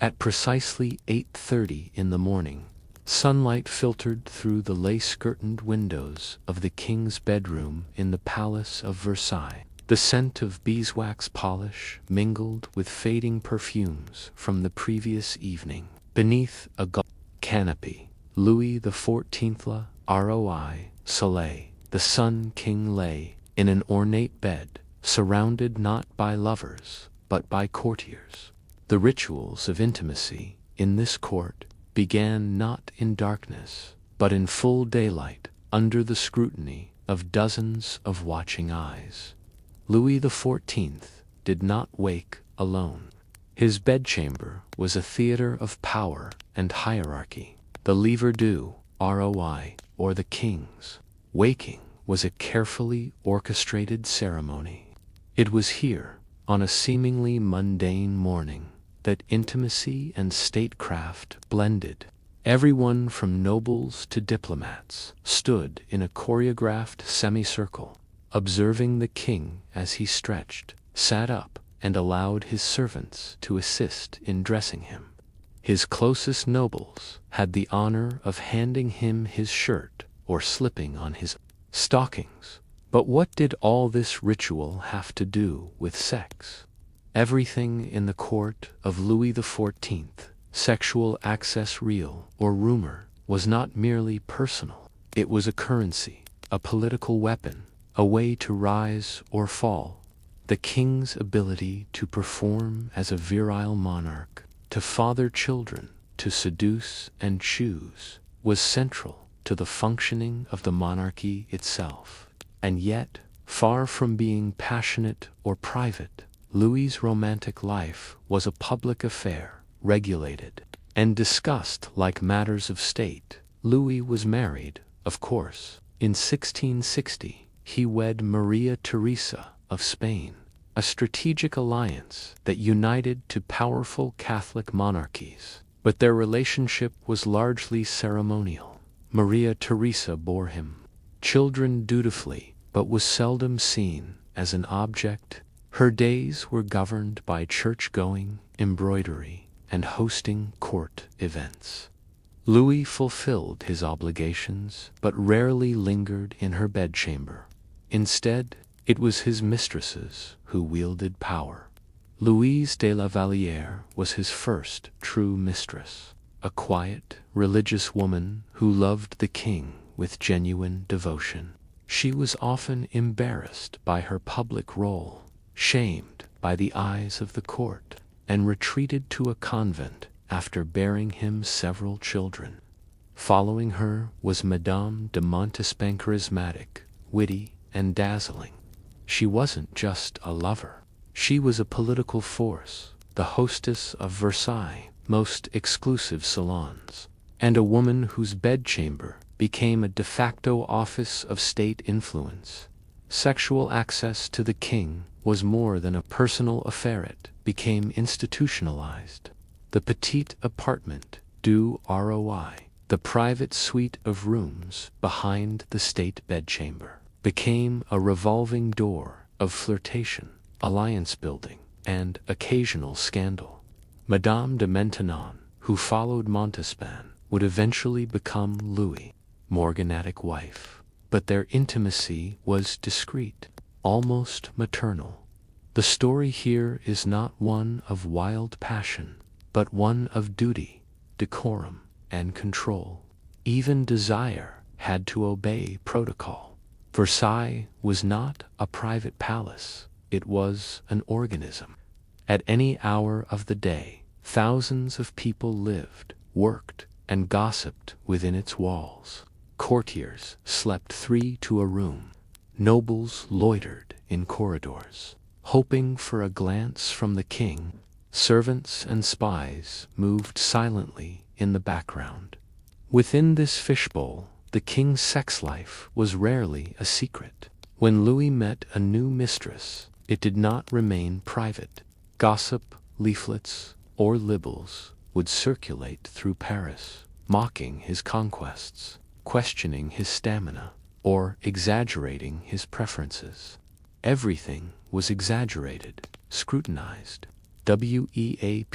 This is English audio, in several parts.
At precisely 8:30 in the morning, sunlight filtered through the lace-curtained windows of the king's bedroom in the Palace of Versailles. The scent of beeswax polish mingled with fading perfumes from the previous evening. Beneath a canopy, Louis XIV Roi Soleil, the Sun King, lay in an ornate bed, surrounded not by lovers, but by courtiers. The rituals of intimacy in this court began not in darkness, but in full daylight, under the scrutiny of dozens of watching eyes. Louis XIV did not wake alone. His bedchamber was a theater of power and hierarchy. The livre du roi, or the king's waking, was a carefully orchestrated ceremony. It was here, on a seemingly mundane morning, that intimacy and statecraft blended. Everyone from nobles to diplomats stood in a choreographed semicircle, observing the king as he stretched, sat up, and allowed his servants to assist in dressing him. His closest nobles had the honor of handing him his shirt or slipping on his stockings. But what did all this ritual have to do with sex? Everything in the court of Louis XIV, sexual access, real or rumor, was not merely personal. It was a currency, a political weapon, a way to rise or fall. The king's ability to perform as a virile monarch, to father children, to seduce and choose, was central to the functioning of the monarchy itself. And yet, far from being passionate or private, Louis's romantic life was a public affair, regulated and discussed like matters of state. Louis was married, of course. In 1660, he wed Maria Theresa of Spain, a strategic alliance that united two powerful Catholic monarchies. But their relationship was largely ceremonial. Maria Theresa bore him children dutifully, but was seldom seen as an object. Her days were governed by church-going, embroidery, and hosting court events. Louis fulfilled his obligations, but rarely lingered in her bedchamber. Instead, it was his mistresses who wielded power. Louise de la Vallière was his first true mistress, a quiet, religious woman who loved the king with genuine devotion. She was often embarrassed by her public role, shamed by the eyes of the court, and retreated to a convent after bearing him several children. Following her was Madame de Montespan, charismatic, witty, and dazzling. She wasn't just a lover. She was a political force, the hostess of Versailles' most exclusive salons, and a woman whose bedchamber became a de facto office of state influence. Sexual access to the king was more than a personal affair, it became institutionalized. The petite appartement du roi, the private suite of rooms behind the state bedchamber, became a revolving door of flirtation, alliance building, and occasional scandal. Madame de Maintenon, who followed Montespan, would eventually become Louis' morganatic wife, but their intimacy was discreet, almost maternal. The story here is not one of wild passion, but one of duty, decorum, and control. Even desire had to obey protocol. Versailles was not a private palace, it was an organism. At any hour of the day, thousands of people lived, worked, and gossiped within its walls. Courtiers slept 3 to a room. Nobles loitered in corridors, hoping for a glance from the king. Servants and spies moved silently in the background. Within this fishbowl, the king's sex life was rarely a secret. When Louis met a new mistress, it did not remain private. Gossip, leaflets, or libels would circulate through Paris, mocking his conquests, questioning his stamina, or exaggerating his preferences. Everything was exaggerated, scrutinized. Weaponized.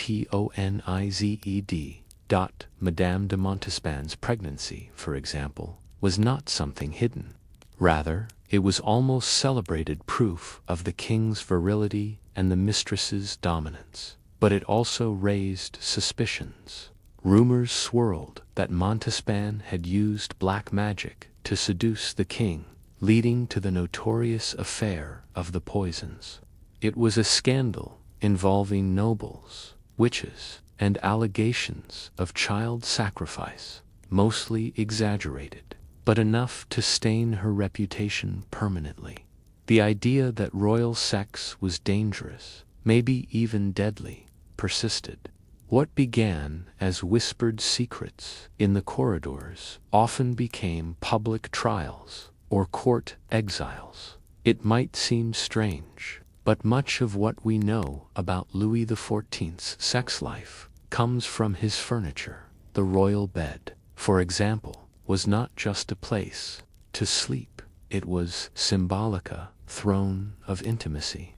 Madame de Montespan's pregnancy, for example, was not something hidden. Rather, it was almost celebrated proof of the king's virility and the mistress's dominance. But it also raised suspicions. Rumors swirled that Montespan had used black magic to seduce the king, leading to the notorious affair of the poisons. It was a scandal involving nobles, witches, and allegations of child sacrifice, mostly exaggerated, but enough to stain her reputation permanently. The idea that royal sex was dangerous, maybe even deadly, persisted. What began as whispered secrets in the corridors often became public trials or court exiles. It might seem strange, but much of what we know about Louis XIV's sex life comes from his furniture. The royal bed, for example, was not just a place to sleep. It was symbolica, throne of intimacy.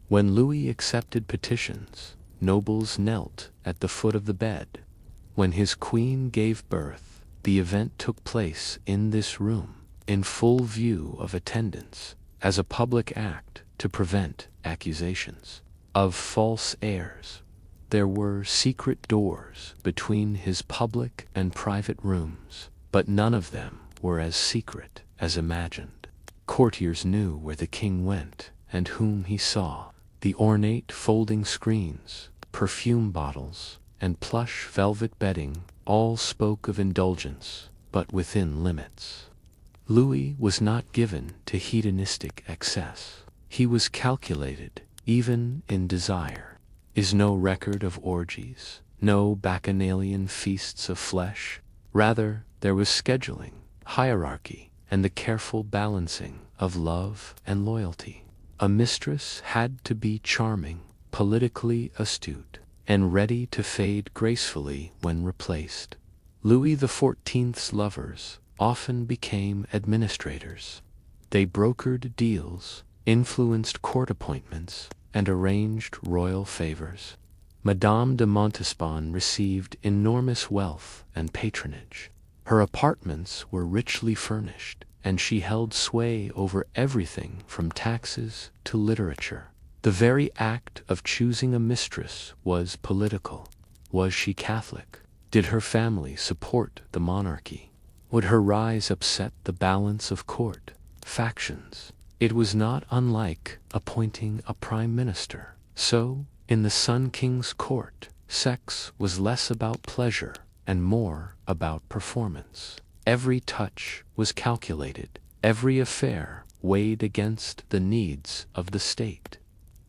When Louis accepted petitions, nobles knelt at the foot of the bed. When his queen gave birth, the event took place in this room, in full view of attendants, as a public act to prevent accusations of false heirs. There were secret doors between his public and private rooms, but none of them were as secret as imagined. Courtiers knew where the king went and whom he saw. The ornate folding screens, perfume bottles, and plush velvet bedding all spoke of indulgence, but within limits. Louis was not given to hedonistic excess. He was calculated, even in desire. Is no record of orgies, no bacchanalian feasts of flesh. Rather, there was scheduling, hierarchy, and the careful balancing of love and loyalty. A mistress had to be charming, politically astute, and ready to fade gracefully when replaced. Louis XIV's lovers often became administrators. They brokered deals, influenced court appointments, and arranged royal favors. Madame de Montespan received enormous wealth and patronage. Her apartments were richly furnished, and she held sway over everything from taxes to literature. The very act of choosing a mistress was political. Was she Catholic? Did her family support the monarchy? Would her rise upset the balance of court factions? It was not unlike appointing a prime minister. So, in the Sun King's court, sex was less about pleasure and more about performance. Every touch was calculated, every affair weighed against the needs of the state.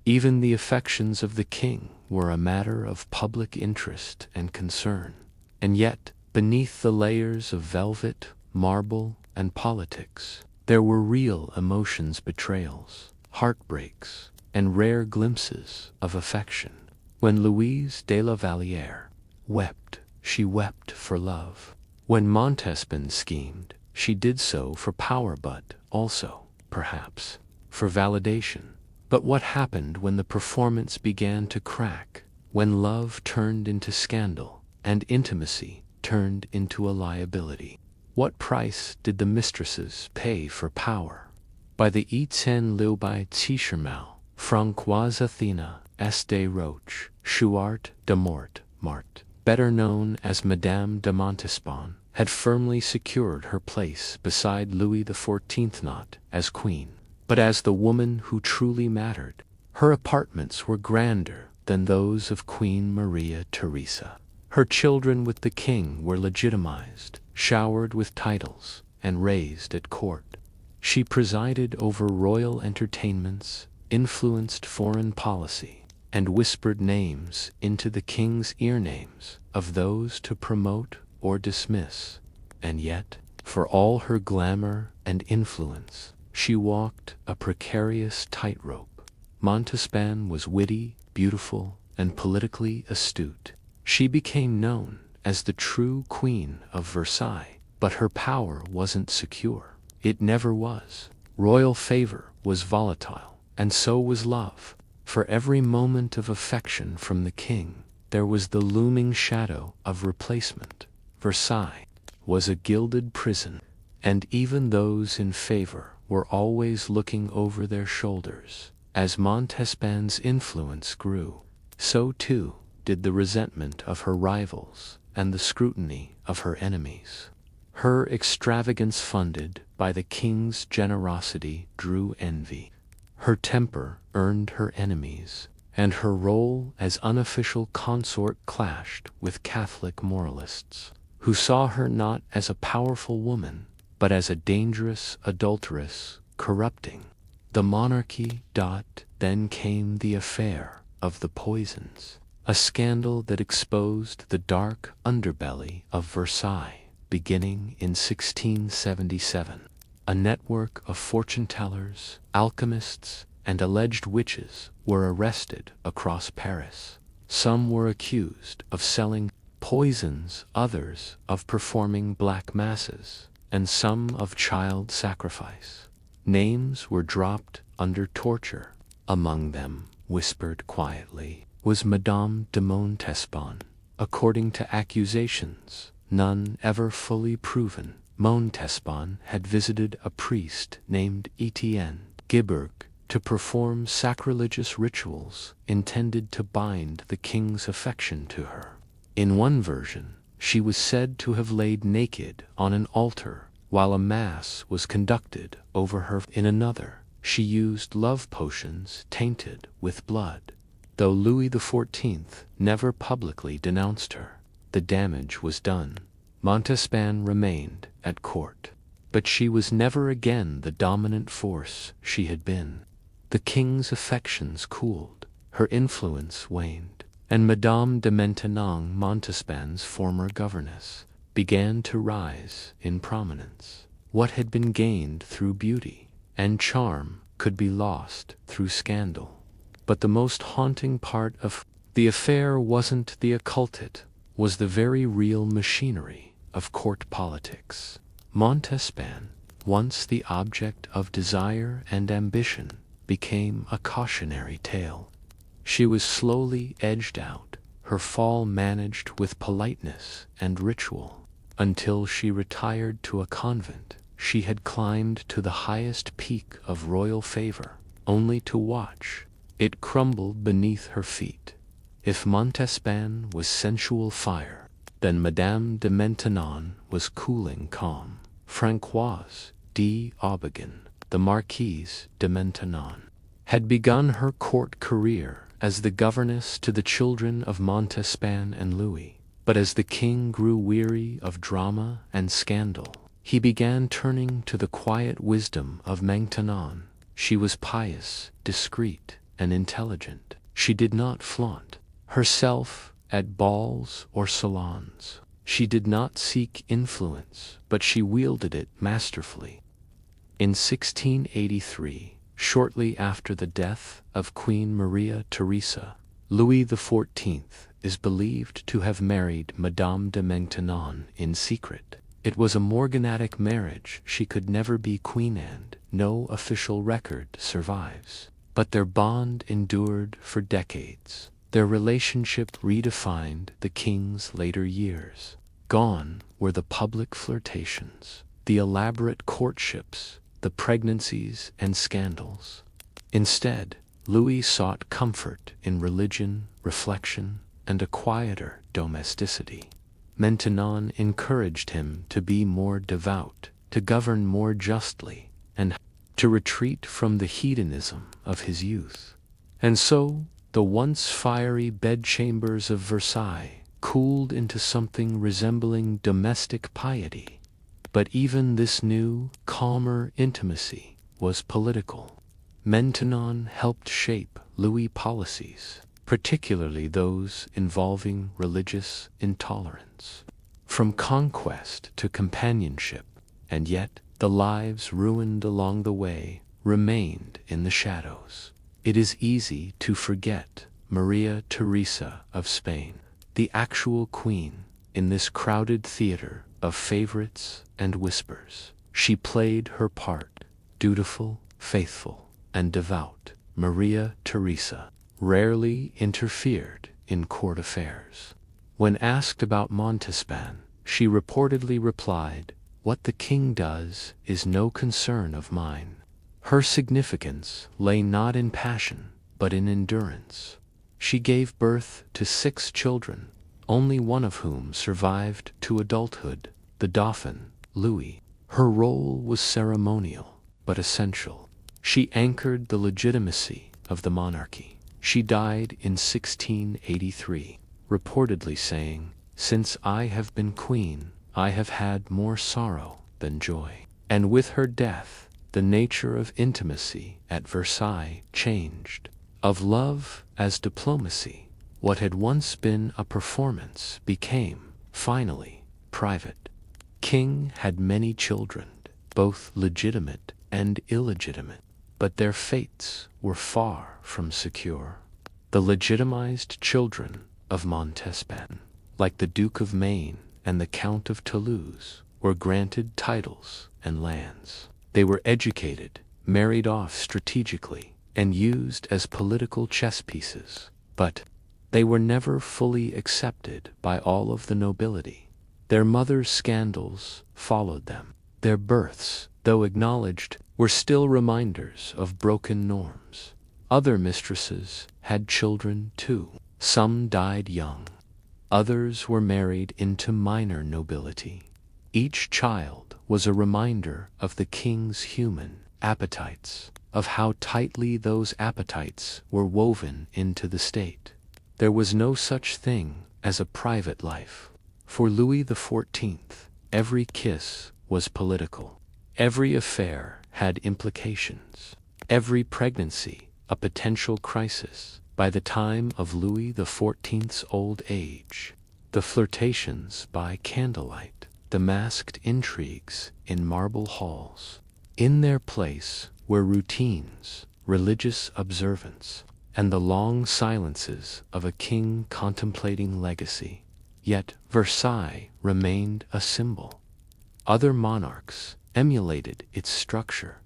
Even the affections of the king were a matter of public interest and concern. And yet, beneath the layers of velvet, marble, and politics, there were real emotions, betrayals, heartbreaks, and rare glimpses of affection. When Louise de la Vallière wept, she wept for love. When Montespan schemed, she did so for power, but also, perhaps, for validation. But what happened when the performance began to crack, when love turned into scandal, and intimacy turned into a liability? What price did the mistresses pay for power? By the Etienne Louis Tichermal, Françoise Athena S. Roche, Chouart de Mart, better known as Madame de Montespan, had firmly secured her place beside Louis XIV, not as queen, but as the woman who truly mattered. Her apartments were grander than those of Queen Maria Theresa. Her children with the king were legitimized, showered with titles, and raised at court. She presided over royal entertainments, influenced foreign policy, and whispered names into the king's ear, names of those to promote or dismiss. And yet, for all her glamour and influence, she walked a precarious tightrope. Montespan was witty, beautiful, and politically astute. She became known as the true Queen of Versailles, but her power wasn't secure. It never was. Royal favor was volatile, and so was love. For every moment of affection from the king, there was the looming shadow of replacement. Versailles was a gilded prison, and even those in favor were always looking over their shoulders. As Montespan's influence grew, so too did the resentment of her rivals and the scrutiny of her enemies. Her extravagance, funded by the king's generosity, drew envy. Her temper earned her enemies, and her role as unofficial consort clashed with Catholic moralists, who saw her not as a powerful woman, but as a dangerous adulteress, corrupting the monarchy. Then came the affair of the poisons, a scandal that exposed the dark underbelly of Versailles, beginning in 1677. A network of fortune-tellers, alchemists, and alleged witches were arrested across Paris. Some were accused of selling poisons, others of performing black masses, and some of child sacrifice. Names were dropped under torture. Among them, whispered quietly, was Madame de Montespan. According to accusations, none ever fully proven, Montespan had visited a priest named Etienne Giberg to perform sacrilegious rituals intended to bind the king's affection to her. In one version, she was said to have laid naked on an altar while a mass was conducted over her. In another, she used love potions tainted with blood. Though Louis XIV never publicly denounced her, the damage was done. Montespan remained at court, but she was never again the dominant force she had been. The king's affections cooled, her influence waned, and Madame de Maintenon, Montespan's former governess, began to rise in prominence. What had been gained through beauty and charm could be lost through scandal. But the most haunting part of the affair wasn't the occult, it was the very real machinery of court politics. Montespan, once the object of desire and ambition, became a cautionary tale. She was slowly edged out, her fall managed with politeness and ritual, until she retired to a convent. She had climbed to the highest peak of royal favor, only to watch it crumble beneath her feet. If Montespan was sensual fire, then Madame de Maintenon was cooling calm. Françoise d'Aubigen, the Marquise de Maintenon, had begun her court career as the governess to the children of Montespan and Louis. But as the king grew weary of drama and scandal, he began turning to the quiet wisdom of Maintenon. She was pious, discreet, and intelligent. She did not flaunt herself at balls or salons. She did not seek influence, but she wielded it masterfully. In 1683, shortly after the death of Queen Maria Theresa, Louis XIV is believed to have married Madame de Maintenon in secret. It was a morganatic marriage. She could never be queen, and no official record survives. But their bond endured for decades. Their relationship redefined the king's later years. Gone were the public flirtations, the elaborate courtships, the pregnancies and scandals. Instead, Louis sought comfort in religion, reflection, and a quieter domesticity. Maintenon encouraged him to be more devout, to govern more justly, and to retreat from the hedonism of his youth. And so, the once fiery bedchambers of Versailles cooled into something resembling domestic piety. But even this new, calmer intimacy was political. Maintenon helped shape Louis' policies, particularly those involving religious intolerance. From conquest to companionship, and yet the lives ruined along the way remained in the shadows. It is easy to forget Maria Theresa of Spain, the actual queen, in this crowded theater of favorites and whispers. She played her part, dutiful, faithful, and devout. Maria Theresa, rarely interfered in court affairs. When asked about Montespan, she reportedly replied, "What the king does is no concern of mine." Her significance lay not in passion, but in endurance. She gave birth to 6 children, only one of whom survived to adulthood, the Dauphin, Louis. Her role was ceremonial, but essential. She anchored the legitimacy of the monarchy. She died in 1683, reportedly saying, "Since I have been queen, I have had more sorrow than joy." And with her death, the nature of intimacy at Versailles changed. Of love as diplomacy, what had once been a performance became, finally, private. King had many children, both legitimate and illegitimate, but their fates were far from secure. The legitimized children of Montespan, like the Duke of Maine and the Count of Toulouse, were granted titles and lands. They were educated, married off strategically, and used as political chess pieces, but they were never fully accepted by all of the nobility. Their mothers' scandals followed them. Their births, though acknowledged, were still reminders of broken norms. Other mistresses had children too. Some died young. Others were married into minor nobility. Each child was a reminder of the king's human appetites, of how tightly those appetites were woven into the state. There was no such thing as a private life. For Louis XIV, every kiss was political. Every affair had implications. Every pregnancy a potential crisis. By the time of Louis XIV's old age, the flirtations by candlelight, the masked intrigues in marble halls, in their place were routines, religious observance, and the long silences of a king contemplating legacy. Yet Versailles remained a symbol. Other monarchs emulated its structure.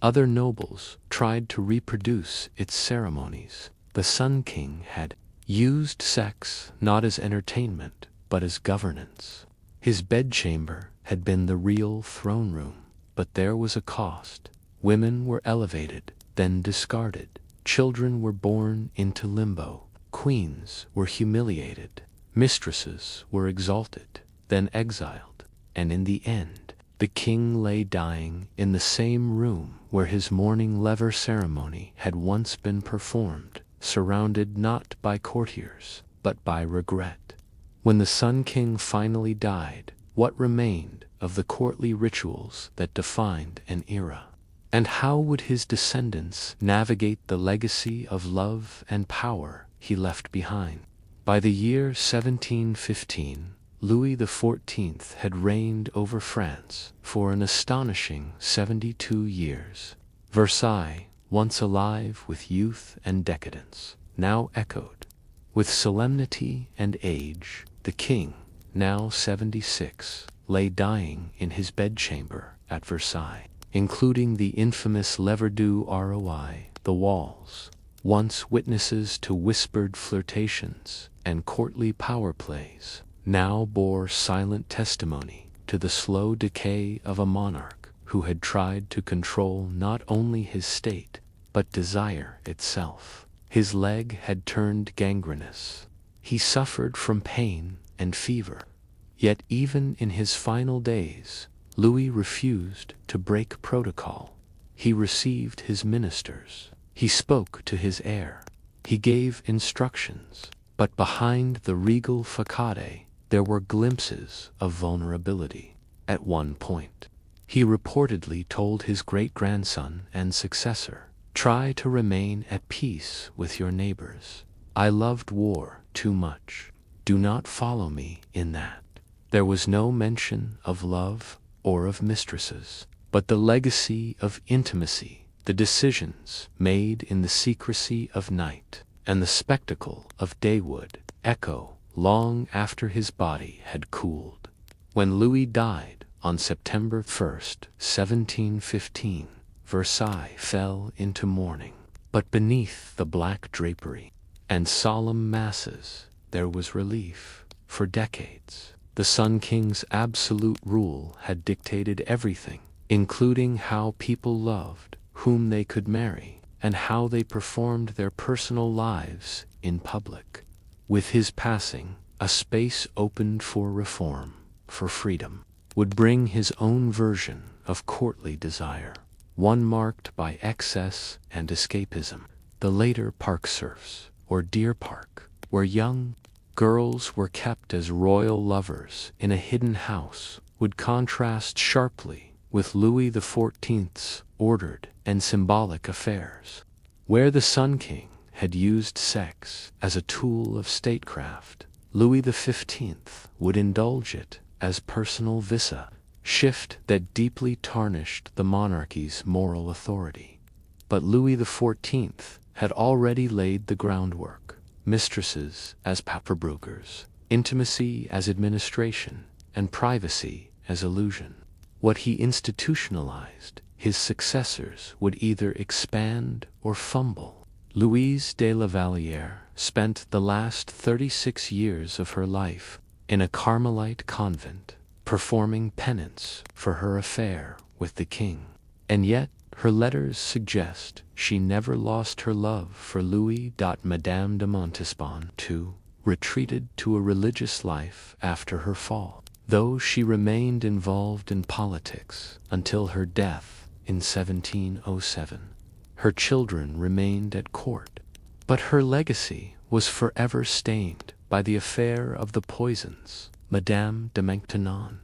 Other nobles tried to reproduce its ceremonies. The Sun King had used sex not as entertainment, but as governance. His bedchamber had been the real throne room, but there was a cost. Women were elevated, then discarded. Children were born into limbo. Queens were humiliated. Mistresses were exalted, then exiled, and in the end, the king lay dying in the same room where his morning lever ceremony had once been performed, surrounded not by courtiers, but by regret. When the Sun King finally died, what remained of the courtly rituals that defined an era? And how would his descendants navigate the legacy of love and power he left behind? By the year 1715, Louis XIV had reigned over France for an astonishing 72 years. Versailles, once alive with youth and decadence, now echoed with solemnity and age. The king, now 76, lay dying in his bedchamber at Versailles, including the infamous Lever du Roi. The walls, once witnesses to whispered flirtations and courtly power plays, now bore silent testimony to the slow decay of a monarch who had tried to control not only his state, but desire itself. His leg had turned gangrenous. He suffered from pain and fever. Yet even in his final days, Louis refused to break protocol. He received his ministers. He spoke to his heir. He gave instructions. But behind the regal facade, there were glimpses of vulnerability. At one point, he reportedly told his great-grandson and successor, "Try to remain at peace with your neighbors. I loved war too much. Do not follow me in that." There was no mention of love or of mistresses, but the legacy of intimacy, the decisions made in the secrecy of night, and the spectacle of day would echo long after his body had cooled. When Louis died on September 1st, 1715, Versailles fell into mourning. But beneath the black drapery, and solemn masses, there was relief. For decades, the Sun King's absolute rule had dictated everything, including how people loved, whom they could marry, and how they performed their personal lives in public. With his passing, a space opened for reform, for freedom. Would bring his own version of courtly desire, one marked by excess and escapism. The later park serfs, or Deer Park, where young girls were kept as royal lovers in a hidden house, would contrast sharply with Louis XIV's ordered and symbolic affairs, where the Sun King had used sex as a tool of statecraft. Louis XV would indulge it as personal visa, shift that deeply tarnished the monarchy's moral authority. But Louis XIV had already laid the groundwork: mistresses as Paperbrookers, intimacy as administration, and privacy as illusion. What he institutionalized, his successors would either expand or fumble. Louise de la Vallière spent the last 36 years of her life in a Carmelite convent, performing penance for her affair with the king. And yet, her letters suggest she never lost her love for Louis. Madame de Montespan, too, retreated to a religious life after her fall, though she remained involved in politics until her death in 1707. Her children remained at court, but her legacy was forever stained by the affair of the poisons. Madame de Maintenon,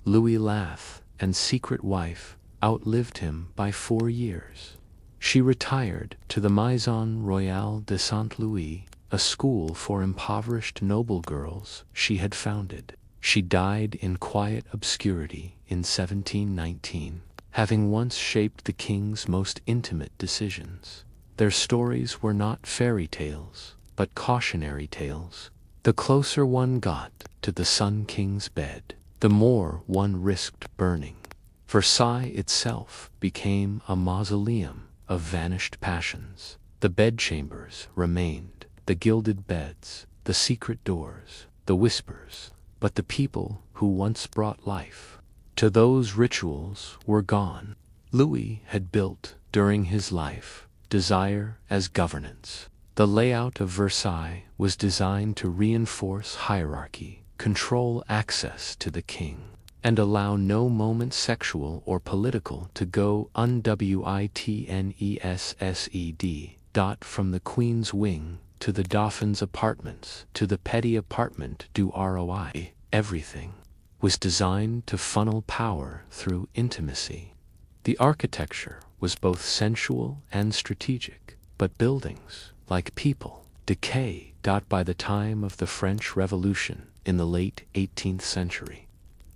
Louis' lath and secret wife, outlived him by 4 years. She retired to the Maison Royale de Saint-Louis, a school for impoverished noble girls she had founded. She died in quiet obscurity in 1719, having once shaped the king's most intimate decisions. Their stories were not fairy tales, but cautionary tales. The closer one got to the Sun King's bed, the more one risked burning. Versailles itself became a mausoleum of vanished passions. The bedchambers remained, the gilded beds, the secret doors, the whispers, but the people who once brought life to those rituals were gone. Louis had built, during his life, desire as governance. The layout of Versailles was designed to reinforce hierarchy, control access to the king, and allow no moment sexual or political to go unwitnessed. From the Queen's wing to the Dauphin's apartments to the petty apartment du Roi, everything was designed to funnel power through intimacy. The architecture was both sensual and strategic, but buildings, like people, decay. By the time of the French Revolution in the late 18th century,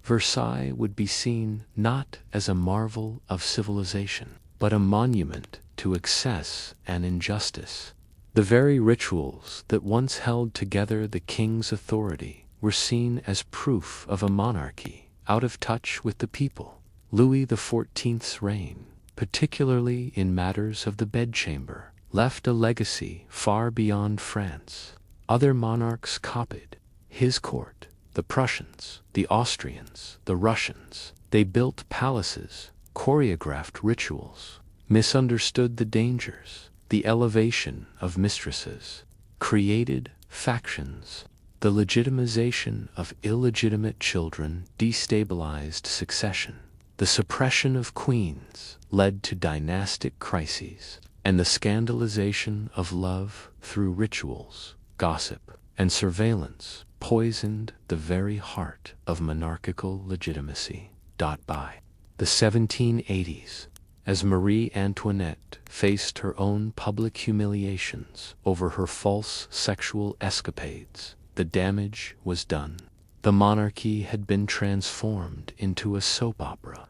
Versailles would be seen not as a marvel of civilization, but a monument to excess and injustice. The very rituals that once held together the king's authority were seen as proof of a monarchy out of touch with the people. Louis XIV's reign, particularly in matters of the bedchamber, left a legacy far beyond France. Other monarchs copied his court: the Prussians, the Austrians, the Russians. They built palaces, choreographed rituals, misunderstood the dangers, the elevation of mistresses, created factions. The legitimization of illegitimate children destabilized succession. The suppression of queens led to dynastic crises, and the scandalization of love through rituals, gossip, and surveillance poisoned the very heart of monarchical legitimacy. By the 1780s, as Marie Antoinette faced her own public humiliations over her false sexual escapades, the damage was done. The monarchy had been transformed into a soap opera,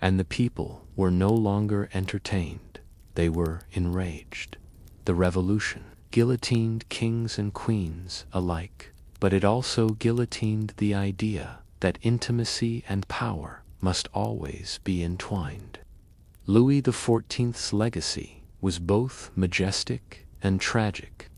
and the people were no longer entertained. They were enraged. The revolution guillotined kings and queens alike, but it also guillotined the idea that intimacy and power must always be entwined. Louis XIV's legacy was both majestic and tragic.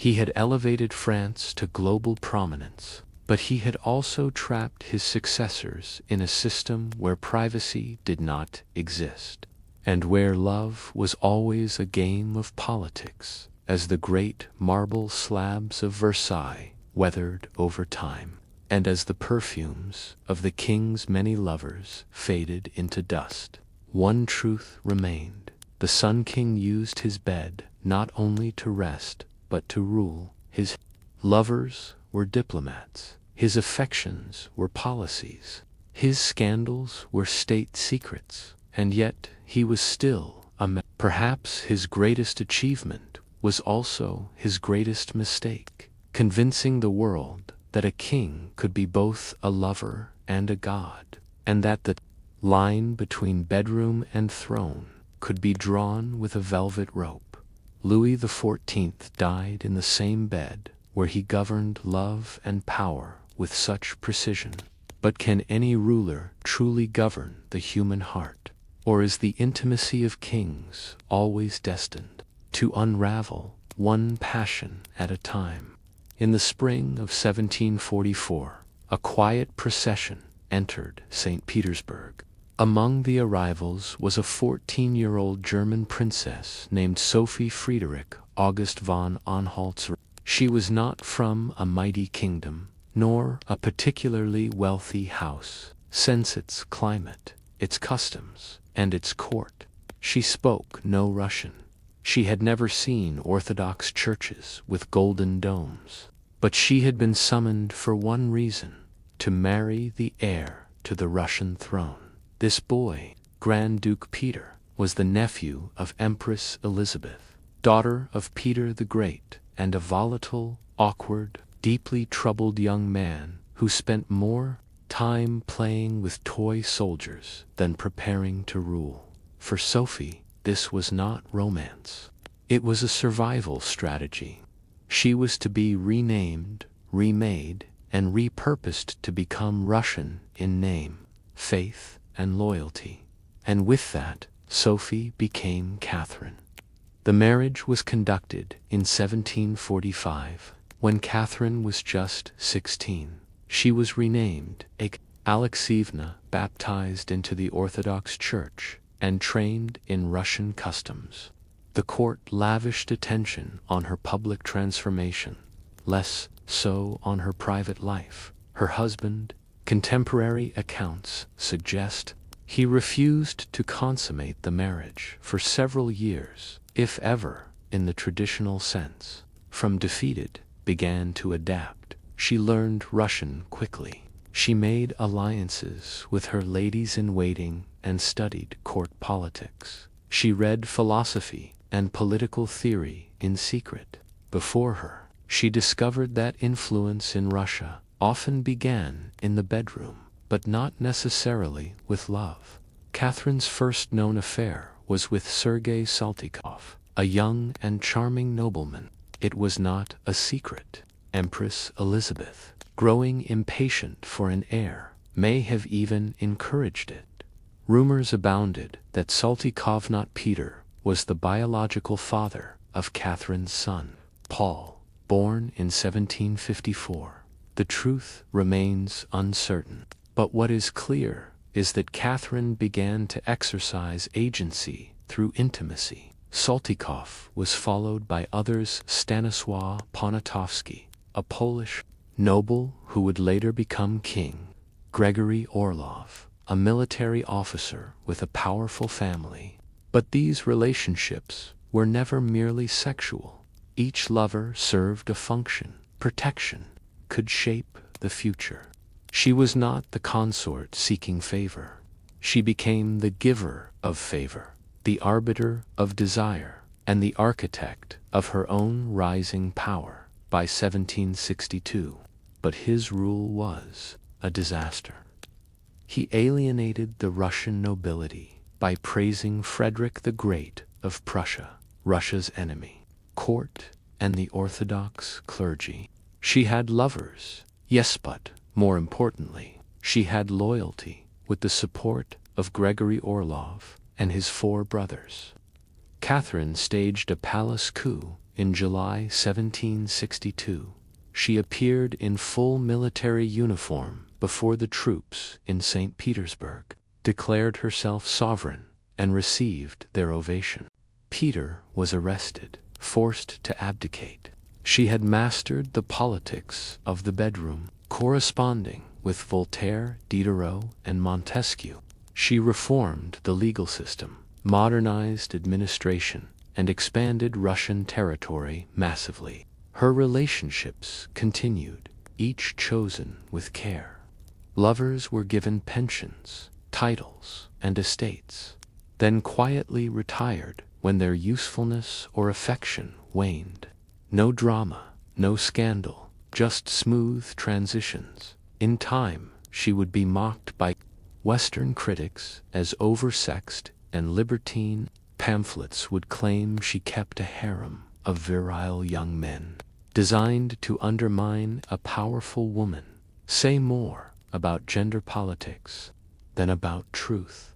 He had elevated France to global prominence, but he had also trapped his successors in a system where privacy did not exist, and where love was always a game of politics, as the great marble slabs of Versailles weathered over time, and as the perfumes of the king's many lovers faded into dust. One truth remained. The Sun King used his bed not only to rest, but to rule. His lovers were diplomats. His affections were policies. His scandals were state secrets. And yet he was still a man. Perhaps his greatest achievement was also his greatest mistake, convincing the world that a king could be both a lover and a god, and that the line between bedroom and throne could be drawn with a velvet rope. Louis XIV died in the same bed where he governed love and power with such precision. But can any ruler truly govern the human heart? Or is the intimacy of kings always destined to unravel one passion at a time? In the spring of 1744, a quiet procession entered St. Petersburg. Among the arrivals was a 14-year-old German princess named Sophie Friederich August von Anhalt. She was not from a mighty kingdom, nor a particularly wealthy house. Since its climate, its customs, and its court, she spoke no Russian. She had never seen Orthodox churches with golden domes. But she had been summoned for one reason: to marry the heir to the Russian throne. This boy, Grand Duke Peter, was the nephew of Empress Elizabeth, daughter of Peter the Great, and a volatile, awkward, deeply troubled young man who spent more time playing with toy soldiers than preparing to rule. For Sophie, this was not romance. It was a survival strategy. She was to be renamed, remade, and repurposed to become Russian in name, faith, and loyalty. And with that, Sophie became Catherine. The marriage was conducted in 1745, when Catherine was just 16. She was renamed Alexeyevna, baptized into the Orthodox Church, and trained in Russian customs. The court lavished attention on her public transformation, less so on her private life. Her husband, contemporary accounts suggest, he refused to consummate the marriage for several years, if ever, in the traditional sense. From defeated, began to adapt. She learned Russian quickly. She made alliances with her ladies-in-waiting and studied court politics. She read philosophy and political theory in secret. Before her, she discovered that influence in Russia often began in the bedroom, but not necessarily with love. Catherine's first known affair was with Sergei Saltykov, a young and charming nobleman. It was not a secret. Empress Elizabeth, growing impatient for an heir, may have even encouraged it. Rumors abounded that Saltykov, not Peter, was the biological father of Catherine's son, Paul, born in 1754. The truth remains uncertain, but what is clear is that Catherine began to exercise agency through intimacy. Saltykov was followed by others: Stanisław Poniatowski, a Polish noble who would later become king; Gregory Orlov, a military officer with a powerful family. But these relationships were never merely sexual. Each lover served a function. Protection could shape the future. She was not the consort seeking favor. She became the giver of favor, the arbiter of desire, and the architect of her own rising power. By 1762, but his rule was a disaster. He alienated the Russian nobility by praising Frederick the Great of Prussia, Russia's enemy, court, and the Orthodox clergy. She had lovers, yes, but, more importantly, she had loyalty, with the support of Gregory Orlov and his 4 brothers. Catherine staged a palace coup in July 1762. She appeared in full military uniform before the troops in St. Petersburg, declared herself sovereign, and received their ovation. Peter was arrested, forced to abdicate. She had mastered the politics of the bedroom, corresponding with Voltaire, Diderot, and Montesquieu. She reformed the legal system, modernized administration, and expanded Russian territory massively. Her relationships continued, each chosen with care. Lovers were given pensions, titles, and estates, then quietly retired when their usefulness or affection waned. No drama, no scandal, just smooth transitions. In time, she would be mocked by Western critics as oversexed and libertine. Pamphlets would claim she kept a harem of virile young men, designed to undermine a powerful woman. Say more about gender politics than about truth.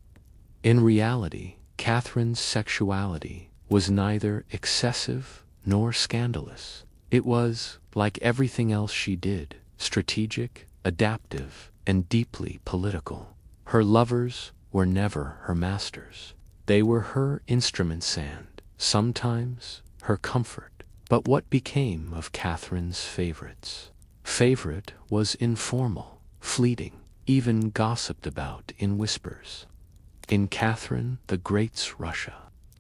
In reality, Catherine's sexuality was neither excessive nor scandalous. It was, like everything else she did, strategic, adaptive, and deeply political. Her lovers were never her masters. They were her instruments and, sometimes, her comfort. But what became of Catherine's favorites? Favorite was informal, fleeting, even gossiped about in whispers. In Catherine the Great's Russia,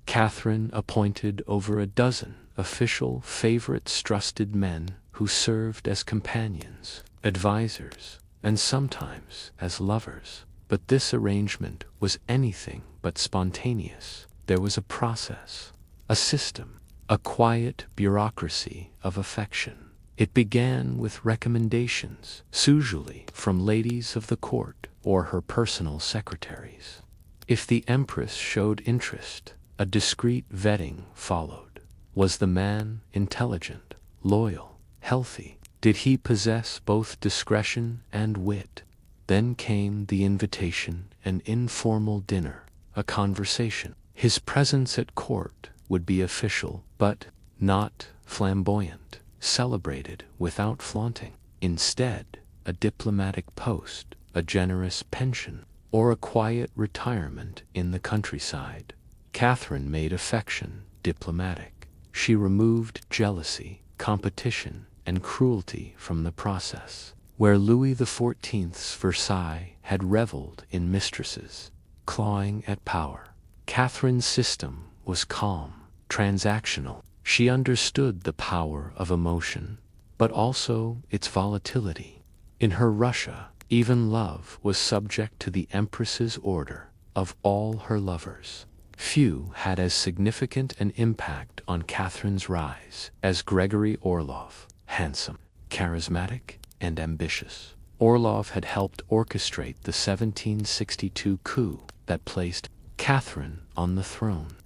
Catherine appointed over a dozen official favorites, trusted men who served as companions, advisors, and sometimes as lovers. But this arrangement was anything but spontaneous. There was a process, a system, a quiet bureaucracy of affection. It began with recommendations, usually from ladies of the court or her personal secretaries. If the empress showed interest, a discreet vetting followed. Was the man intelligent, loyal, healthy? Did he possess both discretion and wit? Then came the invitation, an informal dinner, a conversation. His presence at court would be official, but not flamboyant, celebrated without flaunting. Instead, a diplomatic post, a generous pension, or a quiet retirement in the countryside. Catherine made affection diplomatic. She removed jealousy, competition, and cruelty from the process. Where Louis XIV's Versailles had reveled in mistresses, clawing at power, Catherine's system was calm, transactional. She understood the power of emotion, but also its volatility. In her Russia, even love was subject to the empress's order. Of all her lovers, few had as significant an impact on Catherine's rise as Gregory Orlov, handsome, charismatic, and ambitious. Orlov had helped orchestrate the 1762 coup that placed Catherine on the throne.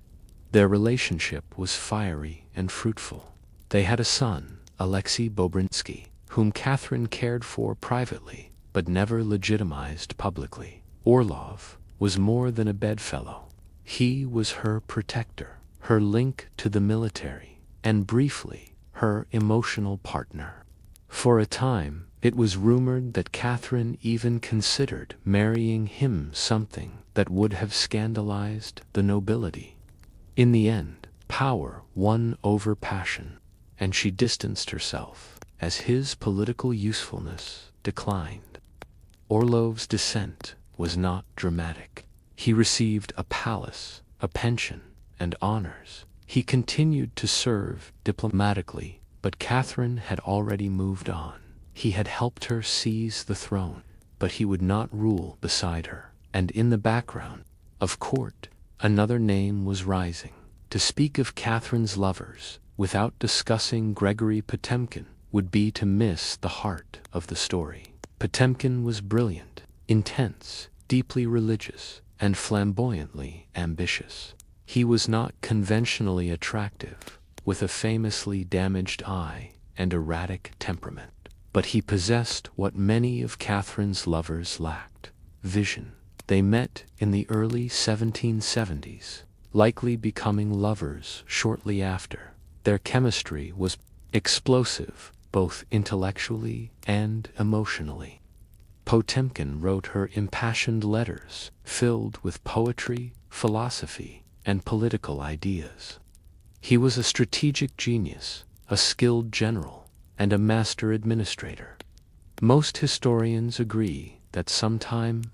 Their relationship was fiery and fruitful. They had a son, Alexei Bobrinsky, whom Catherine cared for privately but never legitimized publicly. Orlov was more than a bedfellow. He was her protector, her link to the military, and briefly, her emotional partner. For a time, it was rumored that Catherine even considered marrying him, something that would have scandalized the nobility. In the end, power won over passion, and she distanced herself as his political usefulness declined. Orlov's descent was not dramatic. He received a palace, a pension, and honors. He continued to serve diplomatically, but Catherine had already moved on. He had helped her seize the throne, but he would not rule beside her. And in the background of court, another name was rising. To speak of Catherine's lovers without discussing Gregory Potemkin would be to miss the heart of the story. Potemkin was brilliant, intense, deeply religious, and flamboyantly ambitious. He was not conventionally attractive, with a famously damaged eye and erratic temperament. But he possessed what many of Catherine's lovers lacked: vision. They met in the early 1770s, likely becoming lovers shortly after. Their chemistry was explosive, both intellectually and emotionally. Potemkin wrote her impassioned letters, filled with poetry, philosophy, and political ideas. He was a strategic genius, a skilled general, and a master administrator. Most historians agree that sometime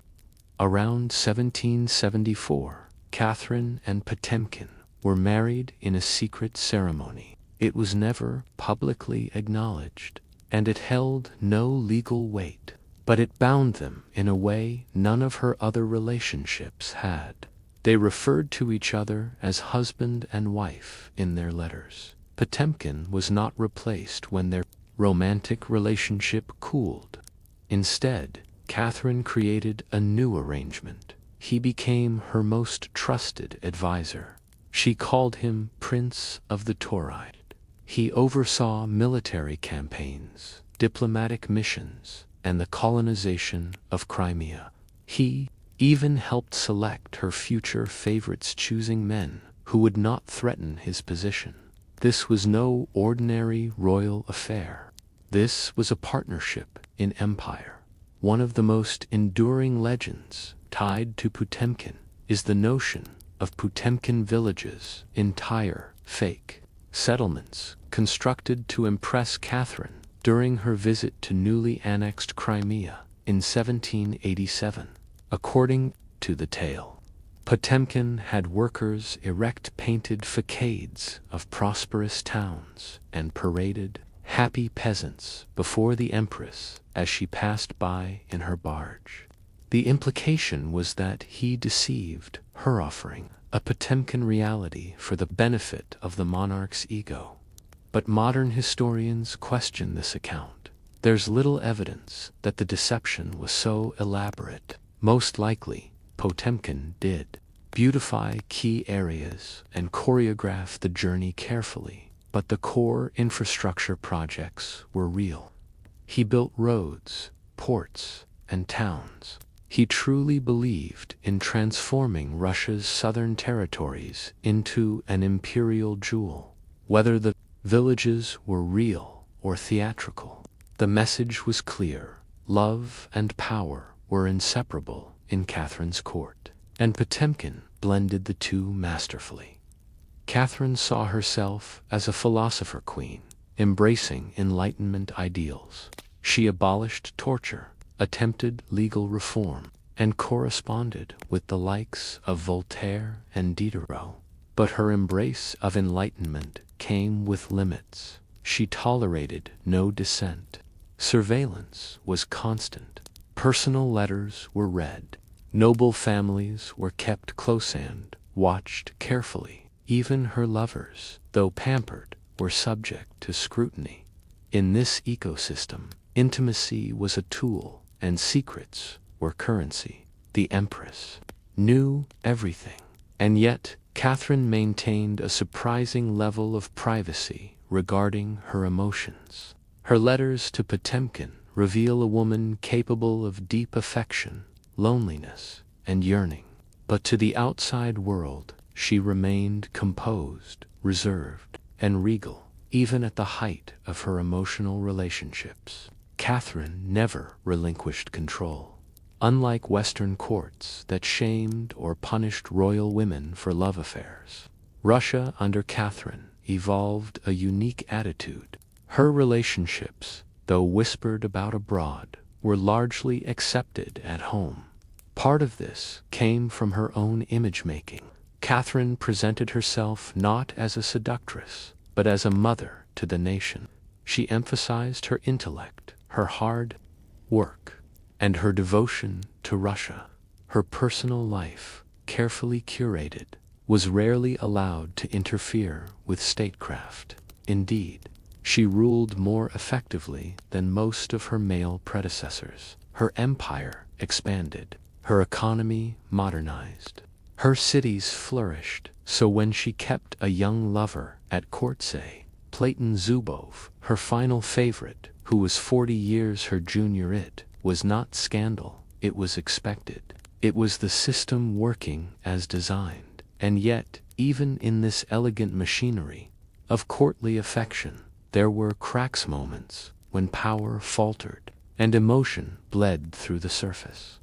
around 1774, Catherine and Potemkin were married in a secret ceremony. It was never publicly acknowledged, and it held no legal weight, but it bound them in a way none of her other relationships had. They referred to each other as husband and wife in their letters. Potemkin was not replaced when their romantic relationship cooled. Instead, Catherine created a new arrangement. He became her most trusted advisor. She called him Prince of the Tauride. He oversaw military campaigns, diplomatic missions, and the colonization of Crimea. He even helped select her future favorites, choosing men who would not threaten his position. This was no ordinary royal affair. This was a partnership in empire. One of the most enduring legends tied to Potemkin is the notion of Potemkin villages, entire, fake settlements constructed to impress Catherine during her visit to newly annexed Crimea in 1787. According to the tale, Potemkin had workers erect painted facades of prosperous towns and paraded happy peasants before the empress as she passed by in her barge. The implication was that he deceived her, offering a Potemkin reality for the benefit of the monarch's ego. But modern historians question this account. There's little evidence that the deception was so elaborate. Most likely, Potemkin did beautify key areas and choreograph the journey carefully, but the core infrastructure projects were real. He built roads, ports, and towns. He truly believed in transforming Russia's southern territories into an imperial jewel. Whether the villages were real or theatrical, the message was clear. Love and power were inseparable in Catherine's court, and Potemkin blended the two masterfully. Catherine saw herself as a philosopher queen, embracing Enlightenment ideals. She abolished torture, attempted legal reform, and corresponded with the likes of Voltaire and Diderot. But her embrace of Enlightenment came with limits. She tolerated no dissent. Surveillance was constant. Personal letters were read. Noble families were kept close and watched carefully. Even her lovers, though pampered, were subject to scrutiny. In this ecosystem, intimacy was a tool, and secrets were currency. The Empress knew everything, and yet Catherine maintained a surprising level of privacy regarding her emotions. Her letters to Potemkin reveal a woman capable of deep affection, loneliness, and yearning. But to the outside world, she remained composed, reserved, and regal, even at the height of her emotional relationships. Catherine never relinquished control. Unlike Western courts that shamed or punished royal women for love affairs, Russia under Catherine evolved a unique attitude. Her relationships, though whispered about abroad, were largely accepted at home. Part of this came from her own image-making. Catherine presented herself not as a seductress, but as a mother to the nation. She emphasized her intellect, her hard work, and her devotion to Russia. Her personal life, carefully curated, was rarely allowed to interfere with statecraft. Indeed, she ruled more effectively than most of her male predecessors. Her empire expanded, her economy modernized, her cities flourished. So when she kept a young lover at court, say Platon Zubov, her final favorite, who was 40 years her junior, it was not scandal, it was expected. It was the system working as designed. And yet, even in this elegant machinery, of courtly affection, there were cracks, moments when power faltered and emotion bled through the surface.